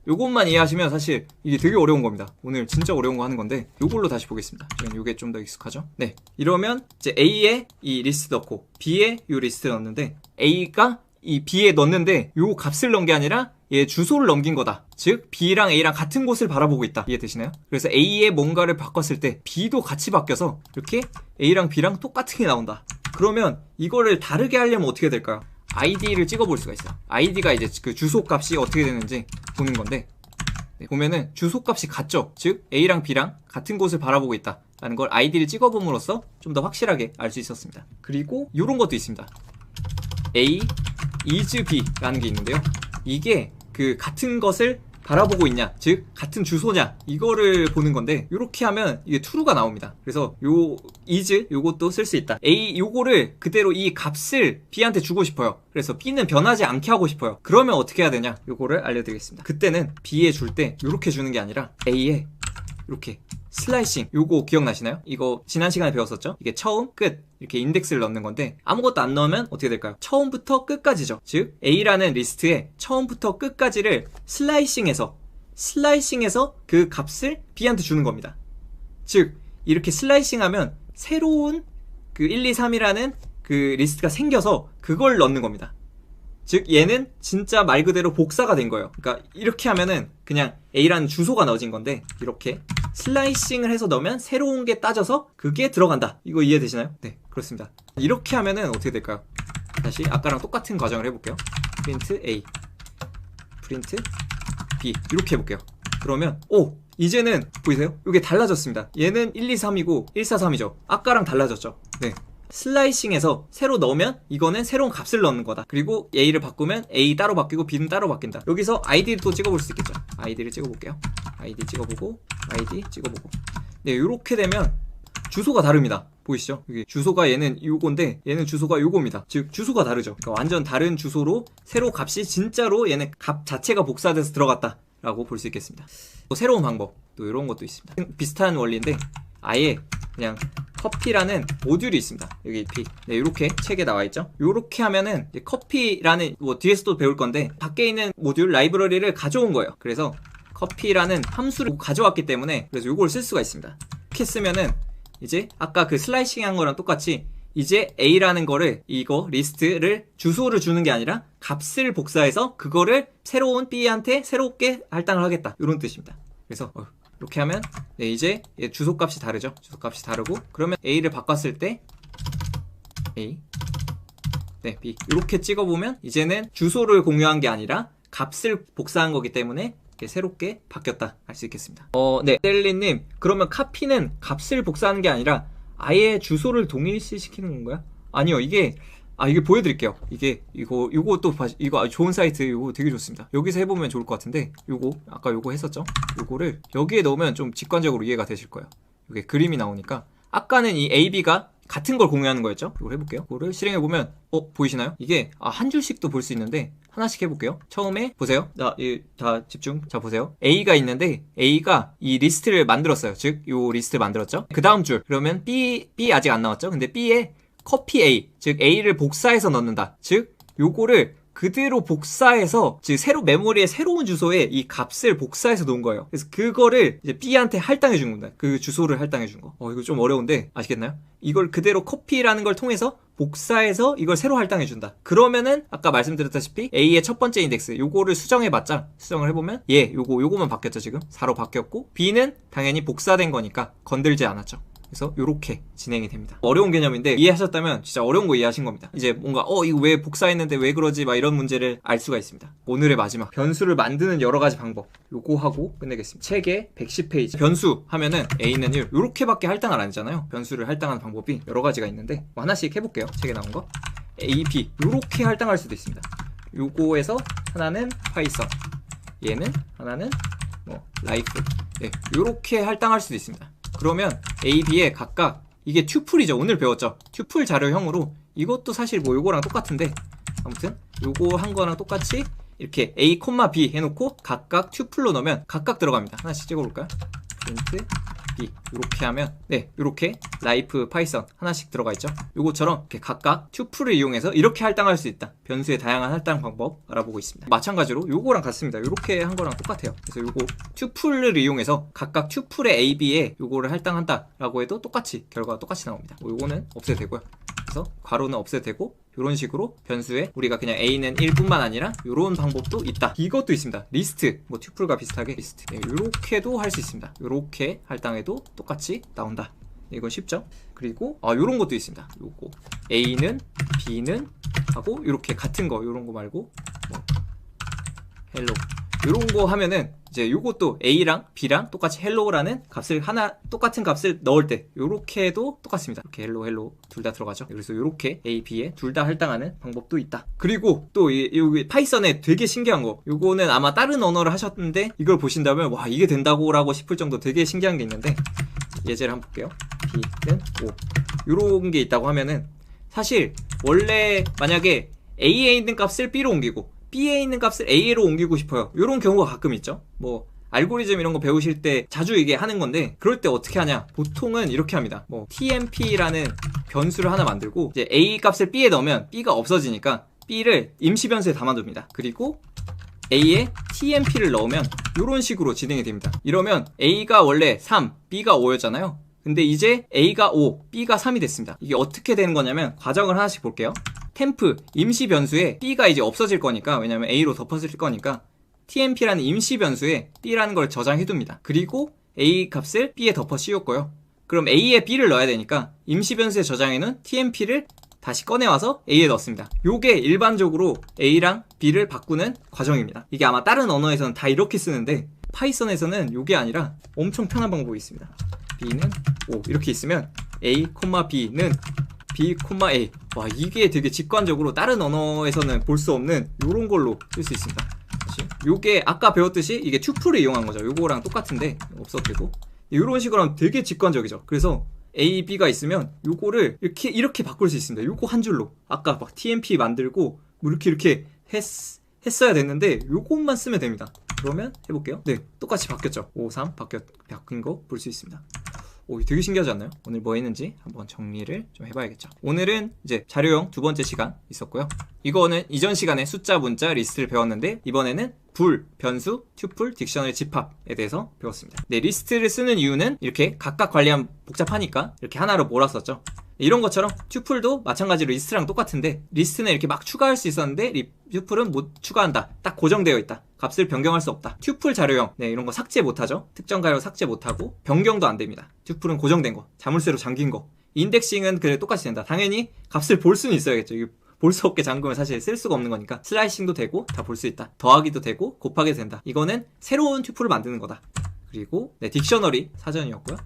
Speaker 2: 요것만 이해하시면 사실 이게 되게 어려운 겁니다. 오늘 진짜 어려운 거 하는 건데 요걸로 다시 보겠습니다. 저는 요게 좀 더 익숙하죠? 네. 이러면 이제 A에 이 리스트 넣고 B에 요 리스트 넣었는데 A가
Speaker 1: 이 B에 넣는데 요 값을 넣은 게 아니라 얘 주소를 넘긴 거다. 즉 B랑 A랑 같은 곳을 바라보고 있다. 이해되시나요? 그래서 A에 뭔가를 바꿨을 때 B도 같이 바뀌어서 이렇게 A랑 B랑 똑같은 게 나온다. 그러면 이거를 다르게 하려면 어떻게 될까요? ID를 찍어볼 수가 있어요. ID가 이제 그 주소 값이 어떻게 되는지 보는 건데, 네, 보면은 주소 값이 같죠? 즉 A랑 B랑 같은 곳을 바라보고 있다 라는 걸 ID를 찍어봄으로써 좀 더 확실하게 알 수 있었습니다. 그리고 이런 것도 있습니다. A is B 라는 게 있는데요, 이게 그 같은 것을 바라보고 있냐, 즉 같은 주소냐, 이거를 보는 건데, 이렇게 하면 이게 true가 나옵니다. 그래서 요 is 요것도 쓸 수 있다. A 요거를 그대로 이 값을 B한테 주고 싶어요. 그래서 B는 변하지 않게 하고 싶어요. 그러면 어떻게 해야 되냐, 요거를 알려드리겠습니다. 그때는 B에 줄 때 요렇게 주는 게 아니라 A에 이렇게 슬라이싱, 요거 기억나시나요? 이거 지난 시간에 배웠었죠? 이게 처음, 끝 이렇게 인덱스를 넣는 건데, 아무것도 안 넣으면 어떻게 될까요? 처음부터 끝까지죠. 즉 A라는 리스트에 처음부터 끝까지를 슬라이싱해서 그 값을 B한테 주는 겁니다. 즉 이렇게 슬라이싱하면 새로운 그 1, 2, 3이라는 그 리스트가 생겨서 그걸 넣는 겁니다. 즉 얘는 진짜 말 그대로 복사가 된 거예요. 그러니까 이렇게 하면은 그냥 A라는 주소가 넣어진 건데, 이렇게 슬라이싱을 해서 넣으면 새로운 게 따져서 그게 들어간다. 이거 이해되시나요? 네, 그렇습니다. 이렇게 하면은 어떻게 될까요? 다시 아까랑 똑같은 과정을 해볼게요. 프린트 A, 프린트 B, 이렇게 해볼게요. 그러면 이제는 보이세요? 이게 달라졌습니다. 얘는 1, 2, 3이고 1, 4, 3이죠. 아까랑 달라졌죠. 네, 슬라이싱해서 새로 넣으면 이거는 새로운 값을 넣는 거다. 그리고 A를 바꾸면 A 따로 바뀌고 B는 따로 바뀐다. 여기서 ID를 또 찍어볼 수 있겠죠. ID를 찍어볼게요. ID 찍어보고, ID 찍어보고. 네, 이렇게 되면 주소가 다릅니다. 보이시죠? 여기 주소가 얘는 요건데 얘는 주소가 요겁니다. 즉 주소가 다르죠. 그러니까 완전 다른 주소로 새로 값이 진짜로 얘는 값 자체가 복사돼서 들어갔다 라고 볼 수 있겠습니다. 또 새로운 방법, 또 이런 것도 있습니다. 비슷한 원리인데 아예 그냥 커피라는 모듈이 있습니다. 여기 P. 네, 이렇게 책에 나와 있죠. 이렇게 하면은 이제 커피라는, 뭐 뒤에서도 배울 건데, 밖에 있는 모듈 라이브러리를 가져온 거예요. 그래서 커피라는 함수를 가져왔기 때문에, 그래서 이걸 쓸 수가 있습니다. 이렇게 쓰면은 이제 아까 그 슬라이싱 한 거랑 똑같이 이제 A라는 거를, 이거 리스트를 주소를 주는 게 아니라 값을 복사해서 그거를 새로운 B한테 새롭게 할당을 하겠다, 이런 뜻입니다. 그래서 이렇게 하면 네, 이제 주소값이 다르죠. 주소값이 다르고, 그러면 A를 바꿨을 때 A, 네, B 이렇게 찍어보면 이제는 주소를 공유한 게 아니라 값을 복사한 거기 때문에 새롭게 바뀌었다 알 수 있겠습니다. 네, 셀리님, 그러면 카피는 값을 복사하는 게 아니라 아예 주소를 동일시시키는 건가요? 아니요, 이게 보여드릴게요. 이거 또 이거 좋은 사이트, 이거 되게 좋습니다. 여기서 해보면 좋을 것 같은데, 아까 요거 했었죠? 요거를 여기에 넣으면 좀 직관적으로 이해가 되실 거예요. 이게 그림이 나오니까, 아까는 이 A, B가 같은 걸 공유하는 거였죠? 이걸 해볼게요. 이거를 실행해보면, 보이시나요? 이게, 한 줄씩도 볼 수 있는데, 하나씩 해볼게요. 처음에, 보세요. 다 집중. 자, 보세요. A가 있는데, A가 이 리스트를 만들었어요. 즉, 요 리스트를 만들었죠? 그 다음 줄. 그러면 B 아직 안 나왔죠? 근데 B에 copy A, 즉 A를 복사해서 넣는다. 즉 요거를 그대로 복사해서, 즉 메모리의 새로운 주소에 이 값을 복사해서 놓은 거예요. 그래서 그거를 이제 B한테 할당해 준 겁니다. 그 주소를 할당해 준 거. 이거 좀 어려운데 아시겠나요? 이걸 그대로 copy라는 걸 통해서 복사해서 이걸 새로 할당해 준다. 그러면은 아까 말씀드렸다시피 A의 첫 번째 인덱스 요거를 수정해봤자, 수정을 해보면 요거만 바뀌었죠. 지금 4로 바뀌었고, B는 당연히 복사된 거니까 건들지 않았죠. 그래서 요렇게 진행이 됩니다. 어려운 개념인데 이해하셨다면 진짜 어려운 거 이해하신 겁니다. 이제 뭔가 이거 왜 복사했는데 왜 그러지, 막 이런 문제를 알 수가 있습니다. 오늘의 마지막, 변수를 만드는 여러 가지 방법, 요거 하고 끝내겠습니다. 책에 110페이지. 변수 하면은 A는 1, 요렇게밖에 할당을 안 하잖아요. 변수를 할당하는 방법이 여러 가지가 있는데 하나씩 해볼게요. 책에 나온 거. A, B 요렇게 할당할 수도 있습니다. 요거에서 하나는 파이썬, 얘는 하나는 라이프, 네, 요렇게 할당할 수도 있습니다. 그러면 A, B에 각각, 이게 튜플이죠. 오늘 배웠죠. 튜플 자료형으로, 이것도 사실 요거랑 똑같은데, 아무튼 요거 한 거랑 똑같이 이렇게 A, B 해놓고 각각 튜플로 넣으면 각각 들어갑니다. 하나씩 찍어볼까요? 프린트 B, 이렇게 하면 네, 이렇게 라이프 파이썬 하나씩 들어가 있죠. 요거처럼 이렇게 각각 튜플을 이용해서 이렇게 할당할 수 있다. 변수의 다양한 할당 방법 알아보고 있습니다. 마찬가지로 요거랑 같습니다. 이렇게 한 거랑 똑같아요. 그래서 요거 튜플을 이용해서 각각 튜플의 A, B에 요거를 할당한다 라고 해도 똑같이, 결과가 똑같이 나옵니다. 요거는 없애도 되고요.
Speaker 2: 그래서 괄호는 없애도 되고 이런 식으로 변수에 우리가 그냥 a는 1뿐만 아니라 이런 방법도 있다. 이것도 있습니다. 리스트, 뭐 튜플과 비슷하게 리스트. 네, 이렇게도 할 수 있습니다. 이렇게 할당해도 똑같이 나온다. 이건 쉽죠? 그리고 요런 것도 있습니다. 요거 A는 B는 하고 이렇게 같은 거 요런 거 말고 뭐 헬로 요런 거 하면은 이제 요것도 A랑 B랑 똑같이 헬로라는 값을 똑같은 값을 넣을 때 요렇게도 똑같습니다. 이렇게 헬로 둘 다 들어가죠. 그래서 요렇게 A, B에 둘 다 할당하는 방법도 있다. 그리고 또 여기 파이썬에 되게 신기한 거 요거는 아마 다른 언어를 하셨는데 이걸 보신다면 와 이게 된다고 라고 싶을 정도 되게 신기한 게 있는데 예제를 한번 볼게요. B는 5 요런 게 있다고 하면은 사실 원래 만약에 A에 있는 값을 B로 옮기고 B에 있는 값을 A로 옮기고 싶어요. 이런 경우가 가끔 있죠. 뭐 알고리즘 이런 거 배우실 때 자주 이게 하는 건데 그럴 때 어떻게 하냐? 보통은 이렇게 합니다. 뭐 tmp라는 변수를 하나 만들고 이제 A 값을 B에 넣으면 B가 없어지니까 B를 임시 변수에 담아둡니다. 그리고 A에 tmp를 넣으면 이런 식으로 진행이 됩니다. 이러면 A가 원래 3, B가 5였잖아요. 근데 이제 A가 5, B가 3이 됐습니다. 이게 어떻게 되는 거냐면 과정을 하나씩 볼게요. 템프 임시 변수에 B가 이제 없어질 거니까 왜냐면 A로 덮어질 거니까 tmp라는 임시 변수에 B라는 걸 저장해 둡니다. 그리고 A 값을 B에 덮어 씌웠고요. 그럼 A에 B를 넣어야 되니까 임시 변수에 저장해놓은 tmp를 다시 꺼내와서 A에 넣습니다. 요게 일반적으로 A랑 B를 바꾸는 과정입니다. 이게 아마 다른 언어에서는 다 이렇게 쓰는데 파이썬에서는 요게 아니라 엄청 편한 방법이 있습니다. B는 5 이렇게 있으면 A, B는 B, A. 와 이게 되게 직관적으로 다른 언어에서는 볼 수 없는 요런 걸로 쓸 수 있습니다. 요게 아까 배웠듯이 이게 튜플을 이용한 거죠. 요거랑 똑같은데 없어도 되고 요런 식으로 하면 되게 직관적이죠. 그래서 A, B가 있으면 요거를 이렇게 바꿀 수 있습니다. 요거 한 줄로 아까 막 tmp 만들고 뭐 이렇게 했어야 됐는데 요것만 쓰면 됩니다. 그러면 해볼게요. 네 똑같이 바뀌었죠. 5, 3 바뀐 거 볼 수 있습니다. 오, 되게 신기하지 않나요? 오늘 뭐 했는지 한번 정리를 좀 해봐야겠죠. 오늘은 이제 자료형 두 번째 시간 있었고요. 이거는 이전 시간에 숫자, 문자, 리스트를 배웠는데 이번에는 불, 변수, 튜플, 딕셔너리 집합에 대해서 배웠습니다. 네, 리스트를 쓰는 이유는 이렇게 각각 관리하면 복잡하니까 이렇게 하나로 몰았었죠. 이런 것처럼 튜플도 마찬가지로 리스트랑 똑같은데 리스트는 이렇게 막 추가할 수 있었는데 튜플은 못 추가한다. 딱 고정되어 있다. 값을 변경할 수 없다. 튜플 자료형 네 이런 거 삭제 못하죠. 특정 가로 삭제 못하고 변경도 안 됩니다. 튜플은 고정된 거, 자물쇠로 잠긴 거. 인덱싱은 그래 똑같이 된다. 당연히 값을 볼 수는 있어야겠죠. 볼 수 없게 잠그면 사실 쓸 수가 없는 거니까 슬라이싱도 되고 다 볼 수 있다. 더하기도 되고 곱하기도 된다. 이거는 새로운 튜플을 만드는 거다. 그리고 네 딕셔너리 사전이었고요.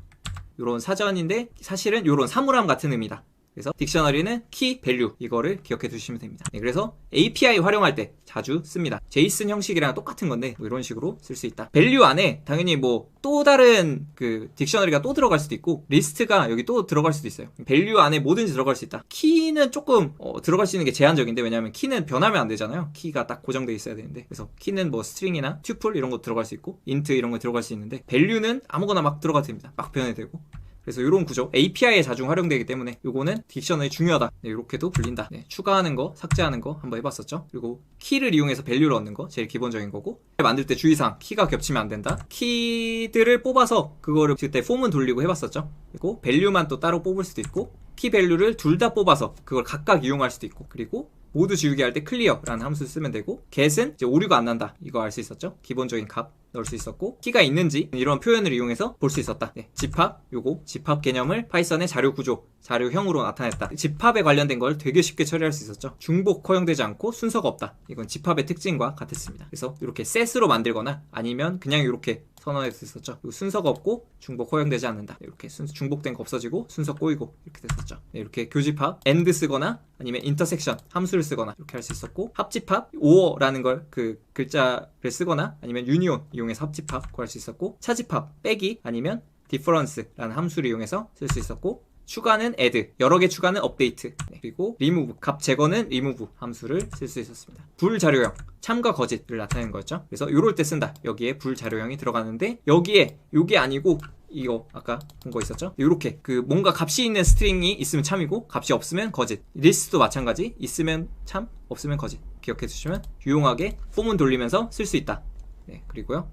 Speaker 2: 요런 사전인데 사실은 요런 사물함 같은 의미다. 그래서 딕셔너리는 키, 밸류 이거를 기억해 두시면 됩니다. 네, 그래서 API 활용할 때 자주 씁니다. 제이슨 형식이랑 똑같은 건데 뭐 이런 식으로 쓸 수 있다. 밸류 안에 당연히 뭐 또 다른 그 딕셔너리가 또 들어갈 수도 있고 리스트가 여기 또 들어갈 수도 있어요. 밸류 안에 뭐든지 들어갈 수 있다. 키는 조금 들어갈 수 있는 게 제한적인데 왜냐하면 키는 변하면 안 되잖아요. 키가 딱 고정돼 있어야 되는데 그래서 키는 뭐 스트링이나 튜플 이런 거 들어갈 수 있고 인트 이런 거 들어갈 수 있는데 밸류는 아무거나 막 들어가도 됩니다. 막 변해도 되고 그래서 이런 구조 API에 자주 활용되기 때문에 요거는 딕셔너리 중요하다. 네, 이렇게도 불린다. 네, 추가하는 거, 삭제하는 거 한번 해봤었죠. 그리고 키를 이용해서 밸류를 얻는 거 제일 기본적인 거고 만들 때 주의사항 키가 겹치면 안 된다. 키들을 뽑아서 그거를 그때 폼은 돌리고 해봤었죠. 그리고 밸류만 또 따로 뽑을 수도 있고 키 밸류를 둘 다 뽑아서 그걸 각각 이용할 수도 있고 그리고 모두 지우기 할 때 클리어라는 함수를 쓰면 되고 get은 이제 오류가 안 난다. 이거 알 수 있었죠. 기본적인 값 넣을 수 있었고 키가 있는지 이런 표현을 이용해서 볼 수 있었다. 네, 집합 요거 집합 개념을 파이썬의 자료 구조 자료형으로 나타냈다. 집합에 관련된 걸 되게 쉽게 처리할 수 있었죠. 중복 허용되지 않고 순서가 없다. 이건 집합의 특징과 같았습니다. 그래서 이렇게 셋으로 만들거나 아니면 그냥 이렇게 선언할 수 있었죠. 순서가 없고 중복 허용되지 않는다. 이렇게 중복된 거 없어지고 순서 꼬이고 이렇게 됐었죠. 네, 이렇게 교집합 AND 쓰거나 아니면 인터섹션 함수를 쓰거나 이렇게 할 수 있었고 합집합 OR라는 걸 그 글자를 쓰거나 아니면 유니온 이용해서 합집합 구할 수 있었고 차집합 빼기 아니면 difference라는 함수를 이용해서 쓸 수 있었고 추가는 add, 여러 개 추가는 update, 네. 그리고 remove, 값 제거는 remove 함수를 쓸 수 있었습니다. 불자료형, 참과 거짓을 나타내는 거였죠. 그래서 요럴 때 쓴다. 여기에 불자료형이 들어가는데 여기에 요게 아니고 이거 아까 본 거 있었죠? 요렇게 그 뭔가 값이 있는 스트링이 있으면 참이고 값이 없으면 거짓. 리스트도 마찬가지. 있으면 참, 없으면 거짓. 기억해 주시면 유용하게 폼은 돌리면서 쓸 수 있다. 네, 그리고요.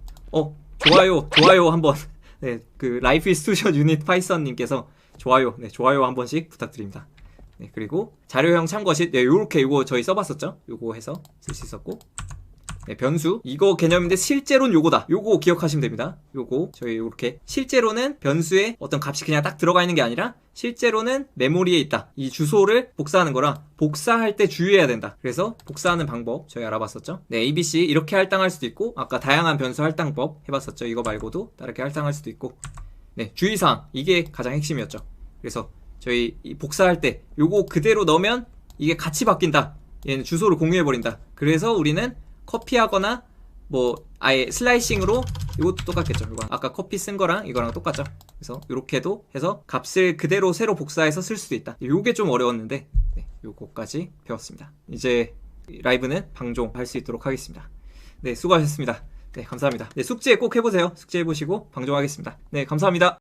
Speaker 2: 좋아요 한번. 네, 그 라이프 스튜디오 유닛 파이썬 님께서 좋아요 한 번씩 부탁드립니다. 네, 그리고 자료형 참고시 네, 요렇게 이거 저희 써봤었죠. 요거 해서 쓸 수 있었고 네, 변수 이거 개념인데 실제로는 요거다. 요거 기억하시면 됩니다. 요거 저희 요렇게 실제로는 변수에 어떤 값이 그냥 딱 들어가 있는 게 아니라 실제로는 메모리에 있다. 이 주소를 복사하는 거라 복사할 때 주의해야 된다. 그래서 복사하는 방법 저희 알아봤었죠. 네, ABC 이렇게 할당할 수도 있고 아까 다양한 변수 할당법 해봤었죠. 이거 말고도 다르게 할당할 수도 있고 네, 주의사항 이게 가장 핵심이었죠. 그래서 저희 이 복사할 때 요거 그대로 넣으면 이게 같이 바뀐다. 얘는 주소를 공유해버린다. 그래서 우리는 커피하거나 뭐 아예 슬라이싱으로 이것도 똑같겠죠. 이거 아까 커피 쓴 거랑 이거랑 똑같죠. 그래서 이렇게도 해서 값을 그대로 새로 복사해서 쓸 수도 있다. 요게 좀 어려웠는데 네, 요거까지 배웠습니다. 이제 라이브는 방종할 수 있도록 하겠습니다. 네, 수고하셨습니다. 네, 감사합니다. 네, 숙제 꼭 해보세요. 숙제 해보시고 방종하겠습니다. 네, 감사합니다.